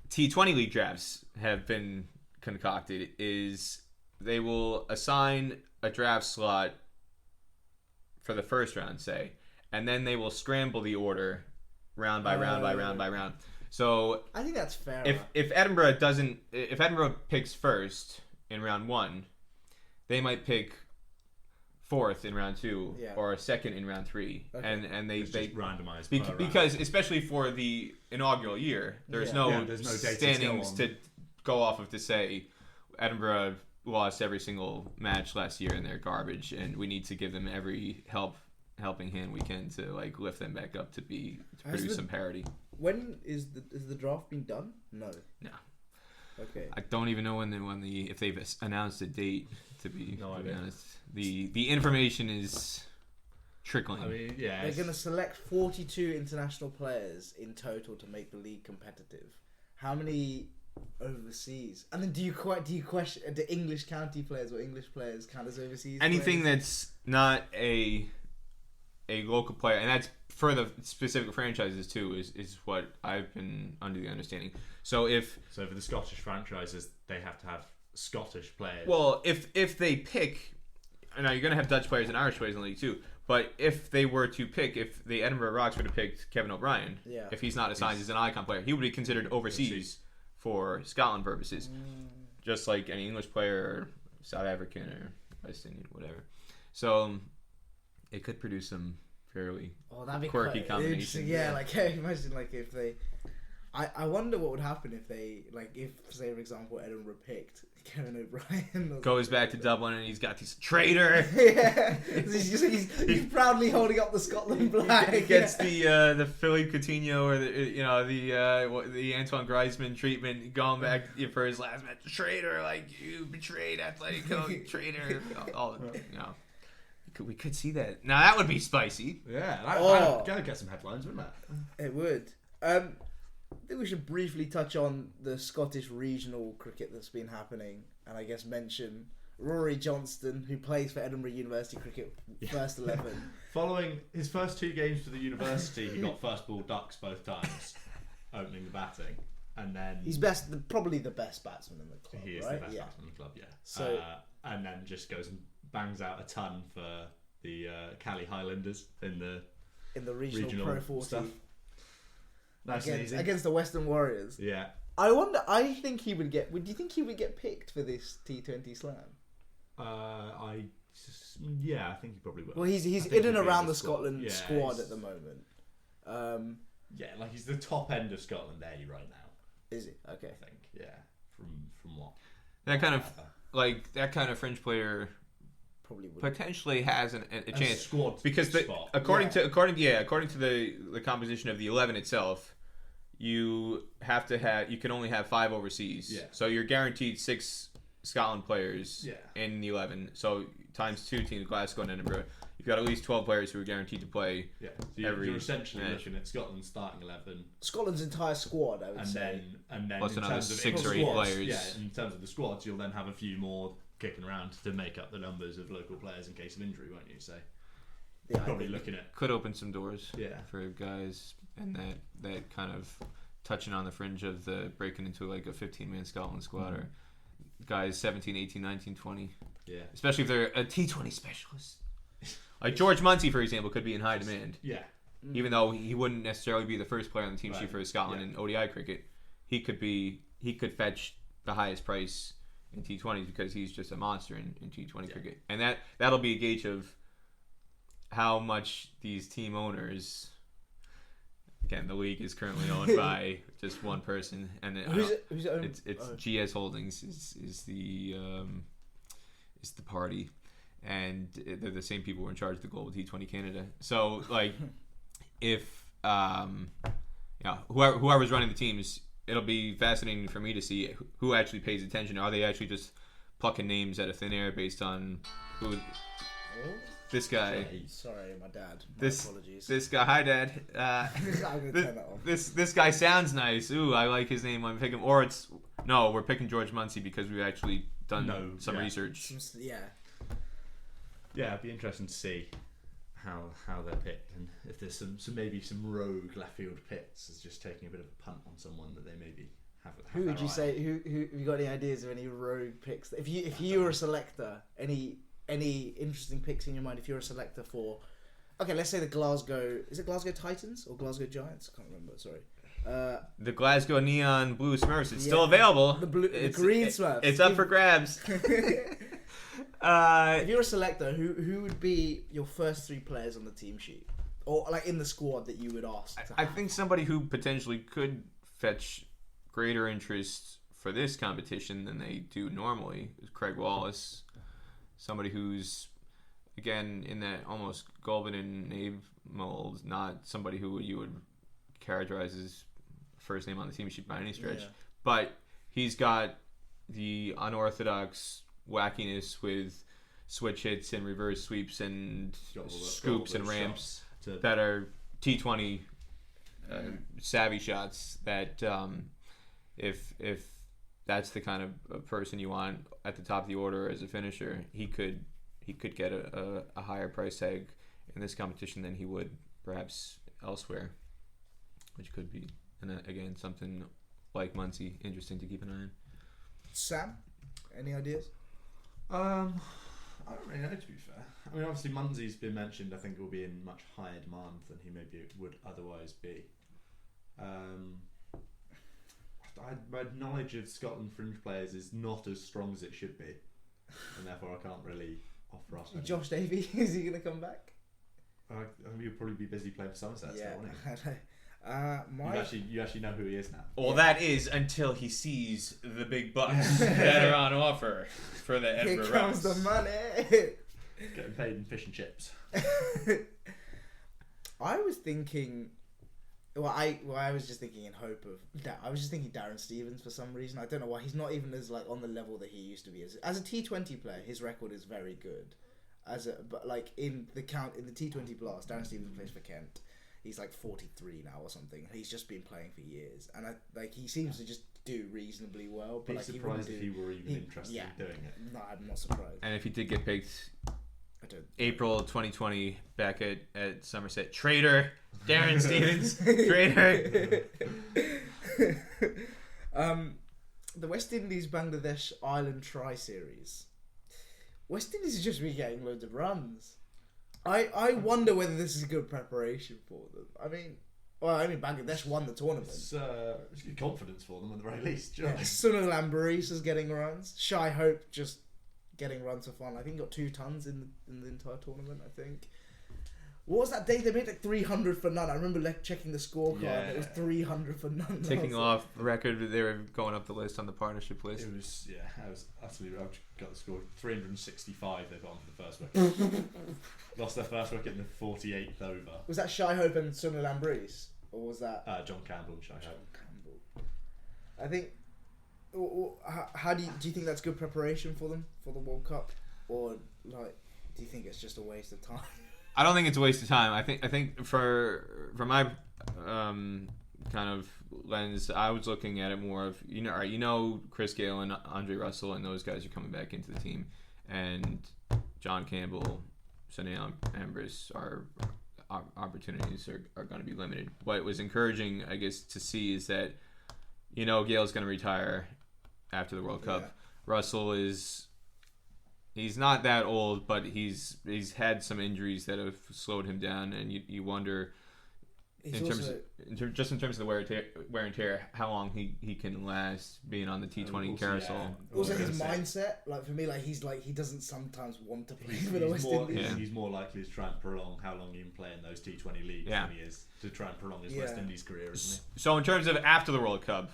T20 league drafts have been concocted is they will assign a draft slot for the first round, say, and then they will scramble the order round by round by round by round. So I think that's fair. If Edinburgh picks first in round 1, they might pick 4th in round 2 or 2nd in round 3, and they randomize because especially for the inaugural year, there's no standings to go off of to say Edinburgh lost every single match last year and they're garbage, and we need to give them every helping hand we can to like lift them back up to produce some parity. When is the draft being done? No. Okay. I don't even know if they've announced a date. To be honest, the information is trickling. I mean, they're going to select 42 international players in total to make the league competitive. How many overseas. And then do you question do English county players or English players count as overseas? Anything players? that's not a local player, and that's for the specific franchises too, is what I've been under the understanding. So for the Scottish franchises, they have to have Scottish players. Well, if they pick, now you're gonna have Dutch players and Irish players in the league too. But if they were to pick, if the Edinburgh Rocks would have picked Kevin O'Brien, if he's not assigned as an icon player, he would be considered overseas for Scotland purposes, just like any English player or South African or West Indian, whatever. So it could produce some fairly that'd be quirky combinations. Yeah, like imagine like if they. I wonder what would happen if they if say for example Edinburgh picked Kevin O'Brien goes back to Dublin and he's got this traitor. Yeah, he's proudly holding up the Scotland flag. He gets the Philippe Coutinho or the Antoine Griezmann treatment going back for his last match. Traitor, like you betrayed Atletico, traitor. We could see that. Now that would be spicy. Yeah, that'd get some headlines, wouldn't it? It would. I think we should briefly touch on the Scottish regional cricket that's been happening, and I guess mention Rory Johnston, who plays for Edinburgh University Cricket First 11. Following his first 2 games for the university, he got first ball ducks both times, opening the batting, and then he's probably the best batsman in the club. He is right? the best batsman in the club, yeah. So and then just goes and bangs out a ton for the Cali Highlanders in the regional Pro 40 stuff. Nice against the Western Warriors. Yeah. I think he would get. Do you think he would get picked for this T20 Slam? I think he probably will. Well, he's in and around the Scotland squad at the moment. Like he's the top end of Scotland A right now. Is he? Okay. I think. Yeah. From what? That kind of fringe player probably would potentially has a chance squad because according to the composition of the 11 itself, you can only have 5 overseas. Yeah. So you're guaranteed 6 Scotland players in the 11. So times 2 teams, Glasgow and Edinburgh, you've got at least 12 players who are guaranteed to play. Yeah. So you're essentially looking at Scotland's starting 11. Scotland's entire squad, I would say. And then plus in another terms of 6 or 8 players. Yeah, in terms of the squads, you'll then have a few more kicking around to make up the numbers of local players in case of injury, won't you? So probably looking at could open some doors for guys, and that kind of touching on the fringe of the breaking into like a 15-man Scotland squad or guys 17, 18, 19, 20. Yeah. Especially if they're a T20 specialist. Like George Munsey, for example, could be in high demand. Yeah. Even though he wouldn't necessarily be the first player on the team sheet for Scotland in ODI cricket, he could fetch the highest price in T20s because he's just a monster in T20 cricket. And that'll be a gauge of how much these team owners, again, the league is currently owned by just one person, and who's it owned? It's GS Holdings is the party, and they're the same people who are in charge of the Global T20 Canada. So like if whoever's running the teams, it'll be fascinating for me to see who actually pays attention. Are they actually just plucking names out of thin air based on who? This guy. Sorry, my dad. Apologies. This guy. Hi, Dad. I'm gonna turn that off. This guy sounds nice. Ooh, I like his name. I'm picking. Or we're picking George Munsey because we've actually done some research. Yeah, it'd be interesting to see how they're picked, and if there's some rogue left field picks is just taking a bit of a punt on someone that they maybe have. Who would you say? Who have you got any ideas of any rogue picks? If you were a selector, any interesting picks in your mind? If you're a selector for, let's say the Glasgow Titans or Glasgow Giants? I can't remember. Sorry. The Glasgow Neon Blue Smurfs. It's still available. The green Smurfs. It's up for grabs. If you're a selector, who would be your first 3 players on the team sheet, or like in the squad that you would ask? I think somebody who potentially could fetch greater interest for this competition than they do normally is Craig Wallace. Somebody who's, again, in that almost Goulburn and Nave mold, not somebody who you would characterize as first name on the team sheet by any stretch. Yeah. But he's got the unorthodox wackiness with switch hits and reverse sweeps and scoops and ramps that are T20 savvy shots that if that's the kind of person you want at the top of the order as a finisher. He could get a higher price tag in this competition than he would perhaps elsewhere, which could be, and again, something like Muncie interesting to keep an eye on. Sam, any ideas? I don't really know, to be fair. I mean, obviously Munsey's been mentioned. I think will be in much higher demand than he maybe would otherwise be. My knowledge of Scotland fringe players is not as strong as it should be, and therefore I can't really offer us. Josh Davey, is he going to come back? I think he'll probably be busy playing for Somerset. Yeah, still, won't he? You actually know who he is now. Well, that is until he sees the big bucks that are on offer for the Edinburgh Here comes the money. Getting paid in fish and chips. I was thinking. I was just thinking in hope of. I was just thinking Darren Stevens for some reason. I don't know why he's not even as like on the level that he used to be. As a T20 player, his record is very good. But like in the T20 Blast, Darren Stevens plays for Kent. He's like 43 now or something. He's just been playing for years, and he seems to just do reasonably well. But be surprised if he were even interested in doing it. No, I'm not surprised. And if he did get picked, April 2020 back at Somerset, traitor Darren Stevens, traitor. The West Indies Bangladesh Island Tri Series. West Indies has just been getting loads of runs. I wonder whether this is a good preparation for them. I mean, Bangladesh won the tournament. It's good confidence for them at the very least. Yeah, Sunil Lambaris is getting runs. Shai Hope just getting runs for fun. I think he got 2 tons in the entire tournament, I think. What was that day? They made like 300 for none. I remember checking the scorecard. Yeah. It was 300 for none. Ticking off record. They were going up the list on the partnership list. It was, I was utterly. I got the score 365. They got on for the first wicket. Lost their first wicket in the 48th over. Was that Shai Hope and Sunil Lambaris, or was that John Campbell and Shai Hope? I think. How do you think that's good preparation for them for the World Cup, or like do you think it's just a waste of time? I don't think it's a waste of time. I think for my kind of lens, I was looking at it more of Chris Gale and Andre Russell and those guys are coming back into the team, and John Campbell, Sonny Ambrose are opportunities are going to be limited. What was encouraging, I guess, to see is that Gale's going to retire after the World Cup. Russell he's not that old, but he's had some injuries that have slowed him down, and you wonder in terms of the wear and tear how long he can last being on the T20 carousel. Yeah. Also his mindset, like for me, he doesn't sometimes want to play for the West Indies. Yeah. He's more likely to try and prolong how long he can play in those T20 leagues than he is to try and prolong his West Indies career, isn't he? So in terms of after the World Cup,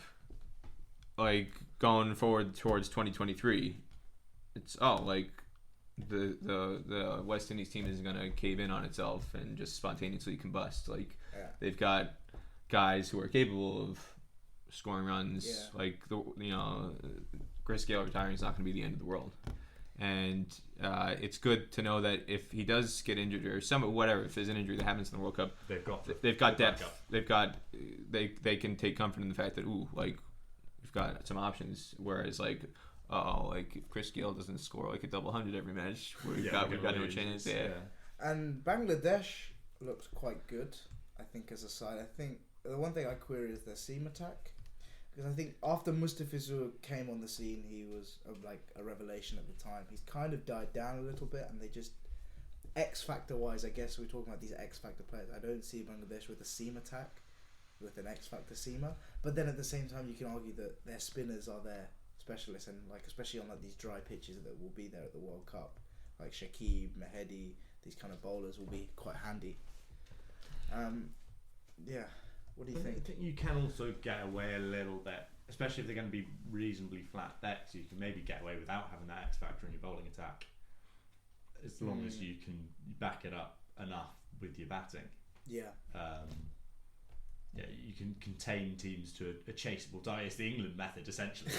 like going forward towards 2023, it's the West Indies team isn't gonna cave in on itself and just spontaneously combust. They've got guys who are capable of scoring runs. Like Chris Gale retiring is not gonna be the end of the world, and it's good to know that if he does get injured or if there's an injury that happens in the World Cup, they've got depth. They can take comfort in the fact that we've got some options. Whereas if Chris Gale doesn't score like a double 100 every match, we've got no chance. Yeah. And Bangladesh looked quite good, I think, as a side. I think the one thing I query is their seam attack, because I think after Mustafizur came on the scene, he was a revelation at the time. He's kind of died down a little bit, and they just X factor wise, I guess we're talking about these X factor players. I don't see Bangladesh with a seam attack, with an X factor seamer. But then at the same time, you can argue that their spinners are their specialists, and especially on these dry pitches that will be there at the World Cup, like Shakib, Mehedi, these kind of bowlers will be quite handy. What do you think? I think you can also get away a little bit, especially if they're going to be reasonably flat decks. You can maybe get away without having that X factor in your bowling attack, as long as you can back it up enough with your batting. You can contain teams to a chaseable die. It's the England method, essentially.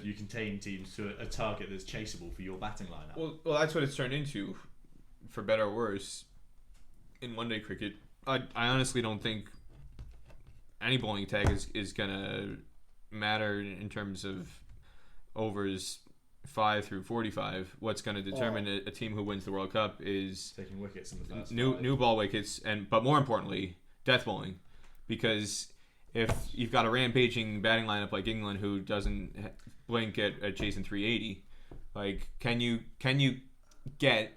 You contain teams to a target that's chaseable for your batting lineup. Well, that's what it's turned into, for better or worse, in one-day cricket. I honestly don't think any bowling attack is going to matter in terms of overs 5 through 45. What's going to determine a team who wins the World Cup is taking wickets in the first new ball wickets, but more importantly, death bowling, because if you've got a rampaging batting lineup like England who doesn't blink at chasing 380, like can you get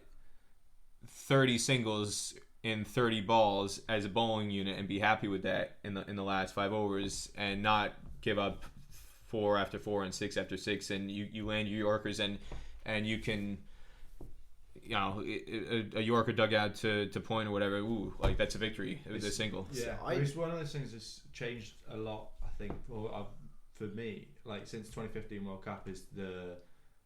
30 singles in 30 balls as a bowling unit and be happy with that in the last 5 overs and not give up 4 after 4 and 6 after 6, and you land your Yorkers and you can, a Yorker dugout to point or whatever. Ooh, like that's a victory. It was a single. Yeah, it's one of those things that's changed a lot. I think for me, like since 2015 World Cup, is the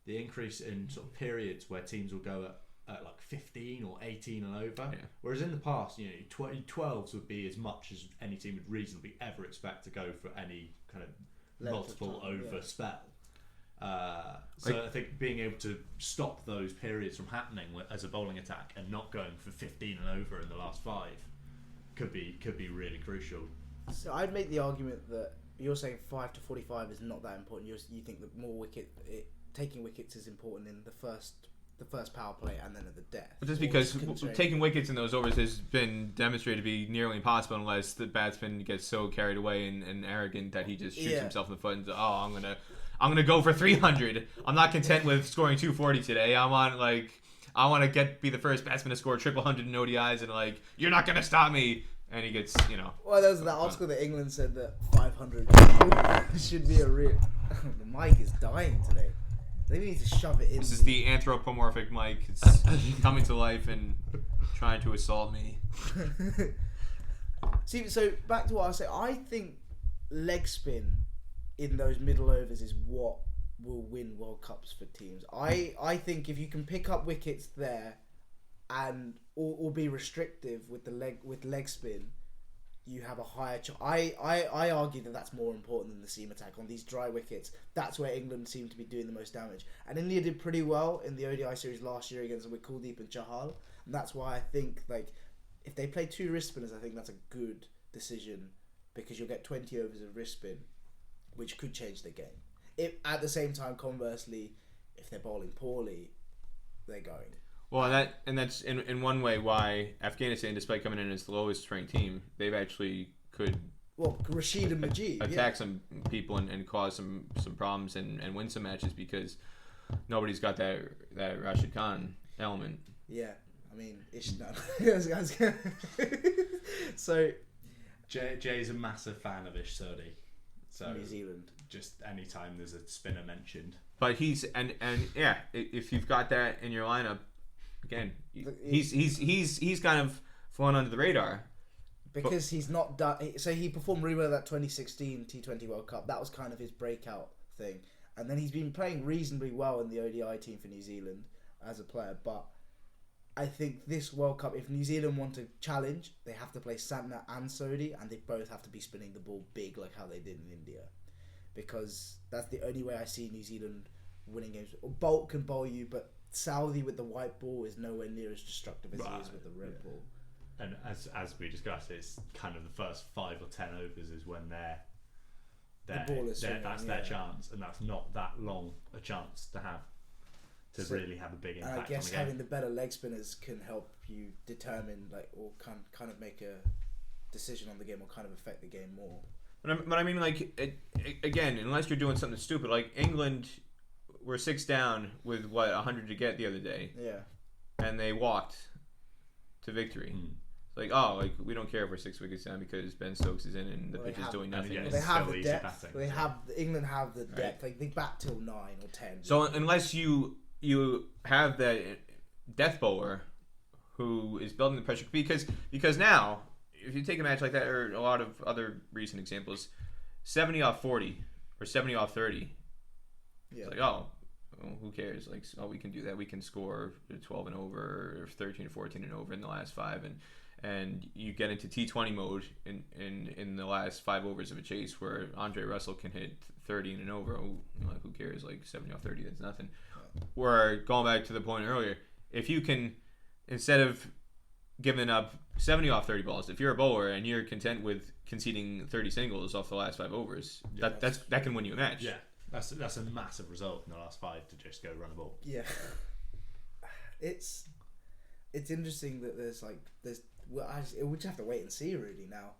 increase in sort of periods where teams will go at like 15 or 18 and over. Yeah. Whereas in the past, 12s would be as much as any team would reasonably ever expect to go for any kind of multiple over spell. So I think being able to stop those periods from happening as a bowling attack and not going for 15 and over in the last 5 could be really crucial. So I'd make the argument that you're saying 5 to 45 is not that important. You think that more taking wickets is important in the first power play and then at the death. But just because taking wickets in those overs has been demonstrated to be nearly impossible unless the batsman gets so carried away and arrogant that he just shoots himself in the foot and says, I'm gonna go for 300. I'm not content with scoring 240 today. I want to be the first batsman to score a triple hundred in ODIs, and you're not gonna stop me. And he gets, Well, there was that article that England said that 500 should be a real. The mic is dying today. They need to shove it in. This is the anthropomorphic mic. It's coming to life and trying to assault me. See, so back to what I was saying. I think leg spin in those middle overs is what will win World Cups for teams. I think if you can pick up wickets there and or be restrictive with leg spin, you have a higher chance. I argue that that's more important than the seam attack on these dry wickets. That's where England seem to be doing the most damage. And India did pretty well in the ODI series last year against Kuldeep and Chahal. And that's why I think if they play 2 wrist spinners, I think that's a good decision, because you'll get 20 overs of wrist spin, which could change the game. If at the same time, conversely, if they're bowling poorly, they're going. Well, that's in one way why Afghanistan, despite coming in as the lowest ranked team, they've actually could Rashid and Majid attack some people and cause some problems and win some matches, because nobody's got that Rashid Khan element. Yeah, I mean, so Jay's a massive fan of Ish Sodhi. So New Zealand. Just any time there's a spinner mentioned. But he's and yeah, if you've got that in your lineup. Again, he's kind of flown under the radar because he's not done. So he performed really well at that 2016 T20 World Cup. That was kind of his breakout thing, and then he's been playing reasonably well in the ODI team for New Zealand as a player. But I think this World Cup, if New Zealand want to challenge, they have to play Santner and Sodhi, and they both have to be spinning the ball big like how they did in India, because that's the only way I see New Zealand winning games. Bolt can bowl you, but Southey with the white ball is nowhere near as destructive as he is with the red ball. And as we discussed, it's kind of the first 5 or 10 overs is when the ball is swinging, that's their chance, and that's not that long a chance to have to really have a big impact. And I guess on the game. having the better leg spinners can help you determine or kind of make a decision on the game or kind of affect the game more. But I mean, again, unless you're doing something stupid, like England. We're 6 down with 100 to get the other day. Yeah. And they walked to victory. It's we don't care if we're 6 wickets down because Ben Stokes is in and the pitch is doing nothing. They have the depth. England have the depth. Right. They bat till 9 or 10. So unless you have that death bowler who is building the pressure, because now if you take a match like that or a lot of other recent examples, 70 off 40 or 70 off 30. Yeah. It's who cares? We can do that. We can score 12 and over, or 13 or 14 and over in the last 5, and you get into T20 mode in the last 5 overs of a chase where Andre Russell can hit 30 and over. Who cares? 70 off 30, that's nothing. Yeah. Or going back to the point earlier, if you can, instead of giving up 70 off 30 balls, if you're a bowler and you're content with conceding 30 singles off the last 5 overs, that can win you a match. Yeah. That's a massive result in the last 5 to just go run a ball. Yeah. It's interesting that we just have to wait and see really now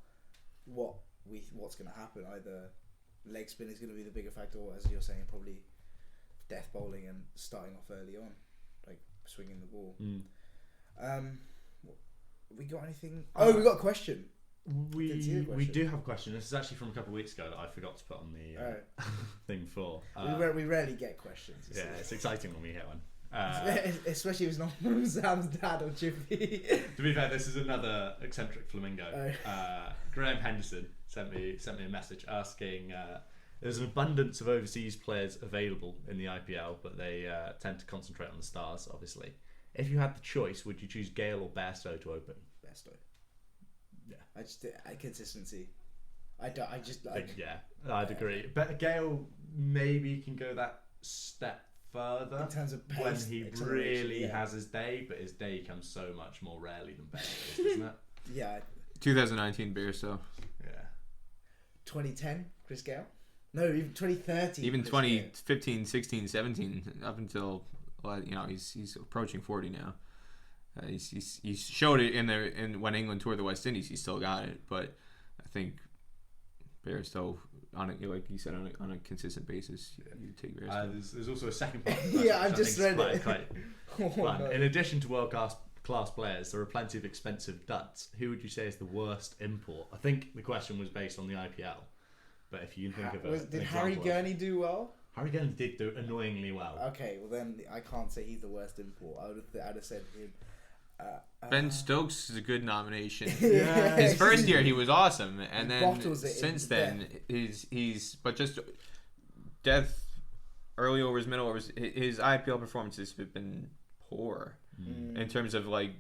what's going to happen. Either leg spin is going to be the bigger factor, or as you're saying, probably death bowling and starting off early on, like swinging the ball. We got anything? We got a question. We do have a question. This is actually from a couple of weeks ago that I forgot to put on the thing for. We rarely get questions. Yeah, it's exciting when we get one. Especially if it's not from Sam's dad or Chippy. To be fair, this is another eccentric flamingo. Graham Henderson sent me a message asking. There's an abundance of overseas players available in the IPL, but they tend to concentrate on the stars, obviously. If you had the choice, would you choose Gale or Bairstow to open? Bairstow. Yeah. Consistency. I'd agree. But Gale maybe can go that step further in terms of pace, when he really has his day, but his day comes so much more rarely than Bairstow, isn't it? Yeah. 2019 Bairstow. Yeah. 2010 Chris Gale. No, even 2013. Even 2015, 16, 17, up until he's approaching 40 now. He showed it in when England toured the West Indies. He still got it, but I think Bairstow, like you said, on a consistent basis, you take Bairstow. There's also a second part. Yeah, I've just read it. Quite fun. No. In addition to world class players, there are plenty of expensive duds. Who would you say is the worst import? I think the question was based on the IPL, but if you can think of it, did Harry Gurney do well? Harry Gurney did do annoyingly well. Okay, well then I can't say he's the worst import. I'd have said him. Ben Stokes is a good nomination. His first year he was awesome, and then since then he's but just death early overs, middle overs. His IPL performances have been poor in terms of like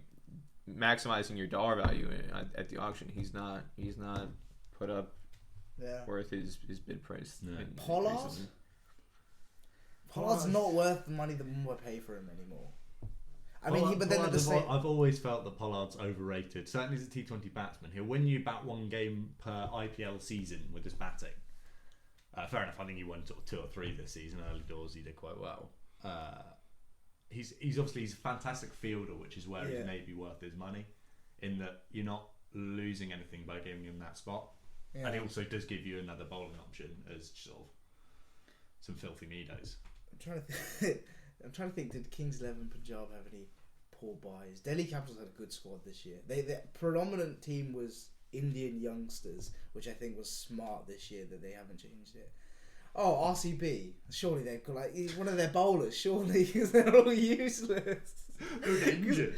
maximizing your dollar value at the auction. He's not put up worth his bid price. No. Pollard's not worth the money that Mumbai pay for him anymore. I mean, but then at the same... I've always felt that Pollard's overrated. Certainly as a T20 batsman. He'll win you about 1 game per IPL season with his batting. Fair enough, I think he won sort of 2 or 3 this season. Early doors, he did quite well. He's obviously a fantastic fielder, which is where he's maybe worth his money, in that you're not losing anything by giving him that spot. Yeah. And he also does give you another bowling option as sort of some filthy needos. I'm trying to think, did Kings 11 Punjab have any poor buys? Delhi Capitals had a good squad this year. Their predominant team was Indian youngsters, which I think was smart this year that they haven't changed it. Oh, RCB. Surely they've got like one of their bowlers, surely, because they're all useless. They're injured.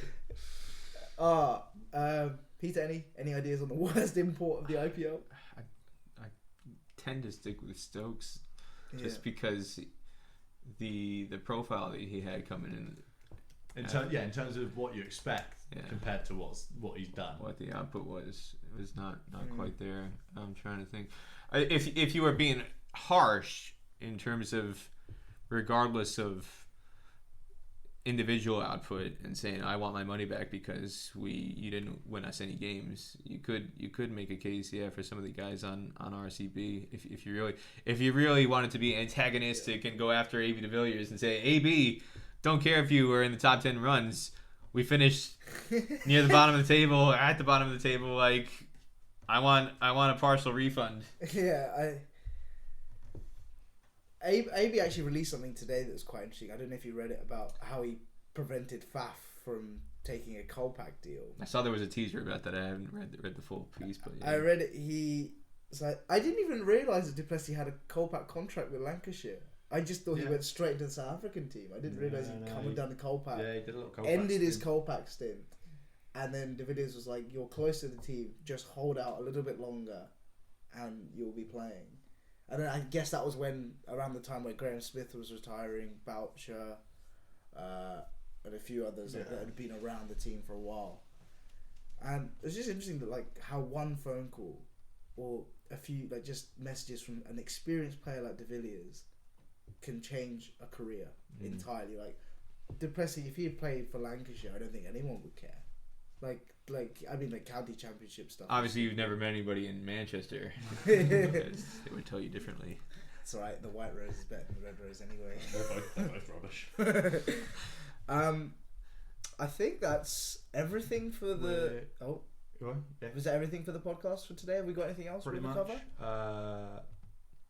Peter, any ideas on the worst import of the IPL? I tend to stick with Stokes just because the profile that he had coming in terms of what you expect compared to what he's done, what the output was not quite there. I'm trying to think if you were being harsh in terms of regardless of individual output and saying I want my money back because you didn't win us any games, you could make a case for some of the guys on RCB if you really wanted to be antagonistic and go after AB de Villiers and say AB, don't care if you were in the top 10 runs, we finished near the bottom of the table, at the bottom of the table, like I want a partial refund. AB actually released something today that was quite interesting. I don't know if you read it, about how he prevented Faf from taking a Kolpak deal. I saw there was a teaser about that. I haven't read the full piece, but I read it. I didn't even realise that du Plessis had a Kolpak contract with Lancashire. I just thought he went straight into the South African team. I didn't realise he'd come done the Kolpak. Yeah, he did a little Kolpak. Ended his Kolpak stint, and then de Villiers was like, "You're close to the team. Just hold out a little bit longer, and you'll be playing." And then I guess that was around the time where Graham Smith was retiring, Boucher, and a few others that had been around the team for a while. And it's just interesting that how one phone call or a few just messages from an experienced player like de Villiers can change a career entirely. Like du Plessis, if he had played for Lancashire, I don't think anyone would care. County championship stuff. Obviously, you've never met anybody in Manchester because they would tell you differently. It's alright. The white rose is better than the red rose anyway. They're both rubbish. I think that's everything for the. Yeah. Was that everything for the podcast for today? Have we got anything else Pretty we much. cover?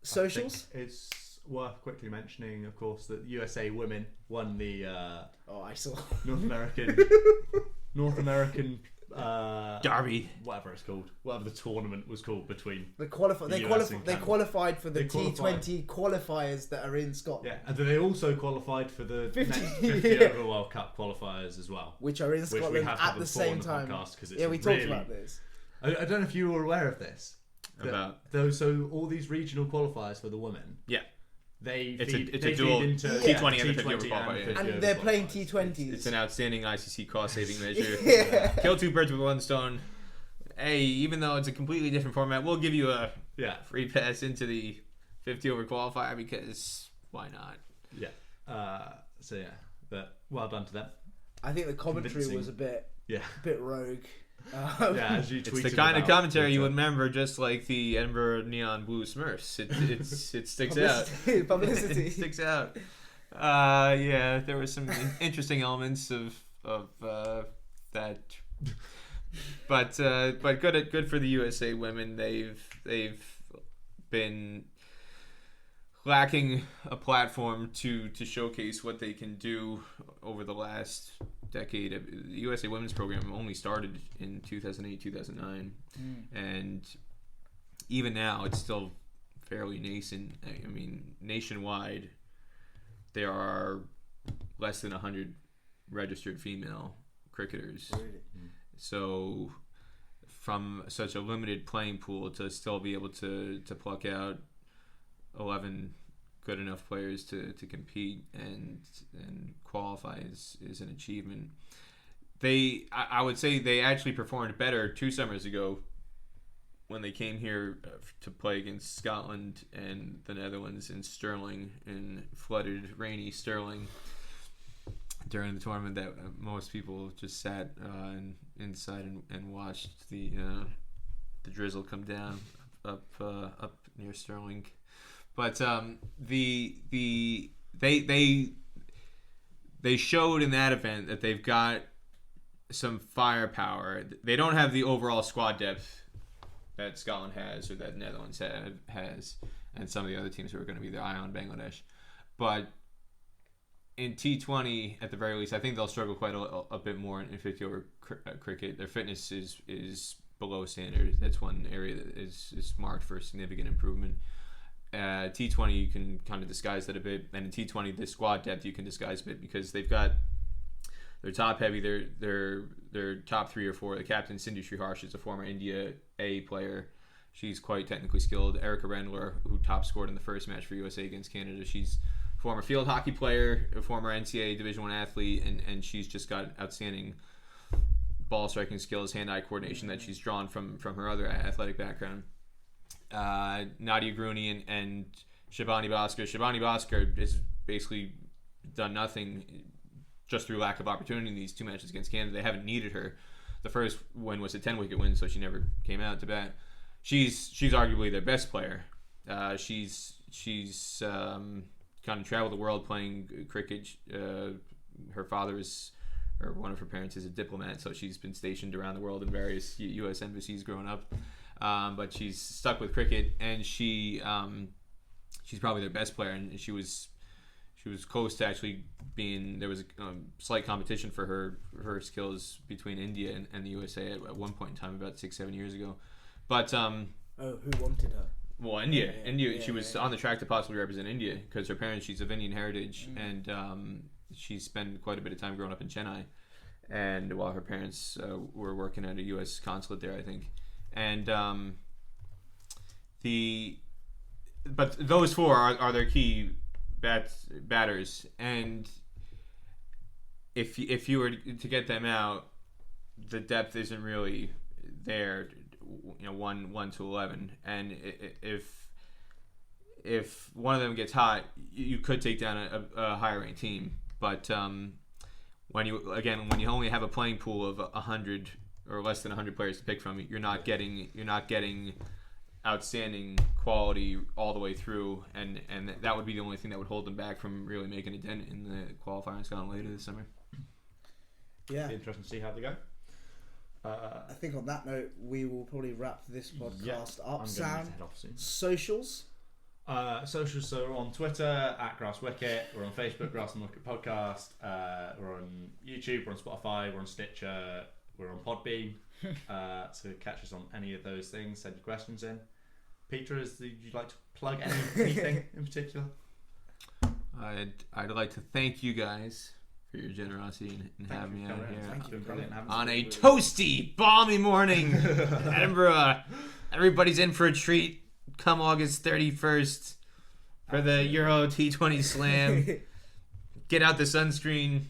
Socials. It's worth quickly mentioning, of course, that USA Women won the I saw North American Derby, whatever it's called, whatever the tournament was called between they qualified for the T20 qualifiers that are in Scotland. Yeah, and then they also qualified for the 50 over World Cup qualifiers as well, which are in Scotland at the same time. We talked about this. I don't know if you were aware of this. So all these regional qualifiers for the women. Yeah. It's a dual into T20 and 50 over qualifier. And they're playing T20s. It's an outstanding ICC cost-saving measure. Kill two birds with one stone. Hey, even though it's a completely different format, we'll give you a free pass into the 50 over qualifier because why not? Yeah. But well done to them. I think the commentary was a bit rogue. As you tweeted, it's the kind of commentary you would remember, just like the Edinburgh Neon Blue Smurfs. It sticks out. Publicity. It sticks out. There were some interesting elements of that, but good for the USA Women. They've been lacking a platform to showcase what they can do over the last decade. The USA Women's program only started in 2008-2009, and even now it's still fairly nascent. I mean, nationwide there are less than 100 registered female cricketers. So from such a limited playing pool to still be able to pluck out 11 good enough players to compete and qualify is an achievement. I would say they actually performed better 2 summers ago when they came here to play against Scotland and the Netherlands in Stirling, in flooded, rainy Stirling, during the tournament that most people just sat inside and watched the drizzle come down up near Stirling. But they showed in that event that they've got some firepower. They don't have the overall squad depth that Scotland has or that Netherlands has, and some of the other teams who are going to be there, Ireland, Bangladesh. But in T20, at the very least, I think they'll struggle quite a bit more in 50 over cricket. Their fitness is below standard. That's one area that is marked for significant improvement. T20 you can kind of disguise that a bit, and in T20 the squad depth you can disguise a bit because they've got their top heavy, their top 3 or 4. The captain Sindhu Sriharsh is a former India A player. She's quite technically skilled. Erica Rendler, who top scored in the first match for USA against Canada, she's a former field hockey player, a former NCAA Division I athlete, and she's just got outstanding ball striking skills, hand-eye coordination that she's drawn from her other athletic background. Nadia Grooney and Shabani Bhaskar. Shabani Bhaskar has basically done nothing just through lack of opportunity in these 2 matches against Canada. They haven't needed her. The first win was a 10-wicket win, so she never came out to bat. She's arguably their best player. She's kind of traveled the world playing cricket. Her father or one of her parents is a diplomat, so she's been stationed around the world in various U.S. embassies growing up. But she's stuck with cricket, and she's probably their best player, and she was close to actually being. There was a slight competition for her skills between India and the USA at one point in time, about 6-7 years ago. But who wanted her? Well, India. She was on the track to possibly represent India because her parents. She's of Indian heritage, and she spent quite a bit of time growing up in Chennai, and while her parents were working at a U.S. consulate there, I think. And but those 4 are their key batters, and if you were to get them out, the depth isn't really there. 1 to 11, and if one of them gets hot, you could take down a higher ranked team. But when you only have a playing pool of 100 or less than 100 players to pick from, you're not getting outstanding quality all the way through, and that would be the only thing that would hold them back from really making a dent in the qualifying Scotland later this summer. Yeah, be interesting to see how they go. I think on that note, we will probably wrap this podcast up. Sam, head off soon. Socials. Socials, so we're on Twitter @GrassWicket, we're on Facebook, Grass and Wicket Podcast, we're on YouTube, we're on Spotify, we're on Stitcher, we're on Podbean. So catch us on any of those things, send your questions in. Peter, would you like to plug anything in particular? I'd like to thank you guys for your generosity in having me out here. Thank you. On a toasty, balmy morning in Edinburgh. Everybody's in for a treat come August 31st for the Euro T20 Slam. Get out the sunscreen.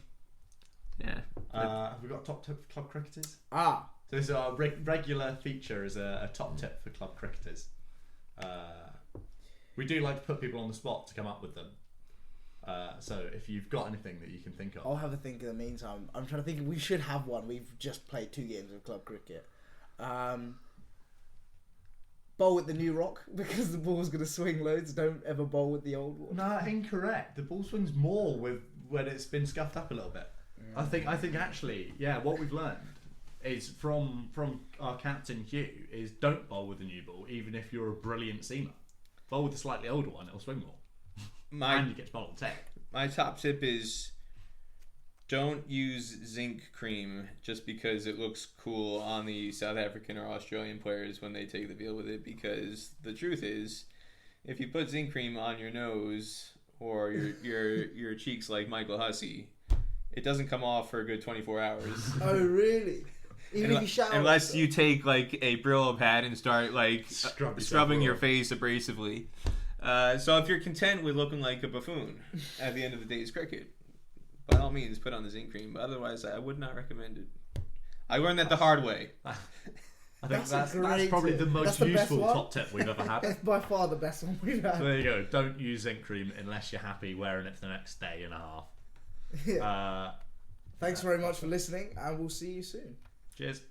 Yeah. Have we got a top tip for club cricketers? So this is our regular feature as a top tip for club cricketers. We do like to put people on the spot to come up with them. So if you've got anything that you can think of, I'll have a think in the meantime. I'm trying to think. We should have one. We've just played 2 games of club cricket. Bowl with the new rock because the ball's going to swing loads. Don't ever bowl with the old one. No, incorrect. The ball swings more when it's been scuffed up a little bit. I think actually, what we've learned is from our captain Hugh is don't bowl with the new ball, even if you're a brilliant seamer. Bowl with the slightly older one, it'll swing more. And you get to bowl on tech. My top tip is don't use zinc cream just because it looks cool on the South African or Australian players when they take the field with it, because the truth is, if you put zinc cream on your nose or your cheeks like Michael Hussey, it doesn't come off for a good 24 hours. Oh, really? Even if you shower? Unless you take like a Brillo pad and start like scrubbing your face abrasively. So if you're content with looking like a buffoon at the end of the day's cricket, by all means put on the zinc cream, but otherwise I would not recommend it. I learned that the hard way. I think that's probably the most useful top tip we've ever had. It's by far the best one we've had. So there you go. Don't use zinc cream unless you're happy wearing it for the next day and a half. Yeah. Thanks very much for listening, and we'll see you soon. Cheers.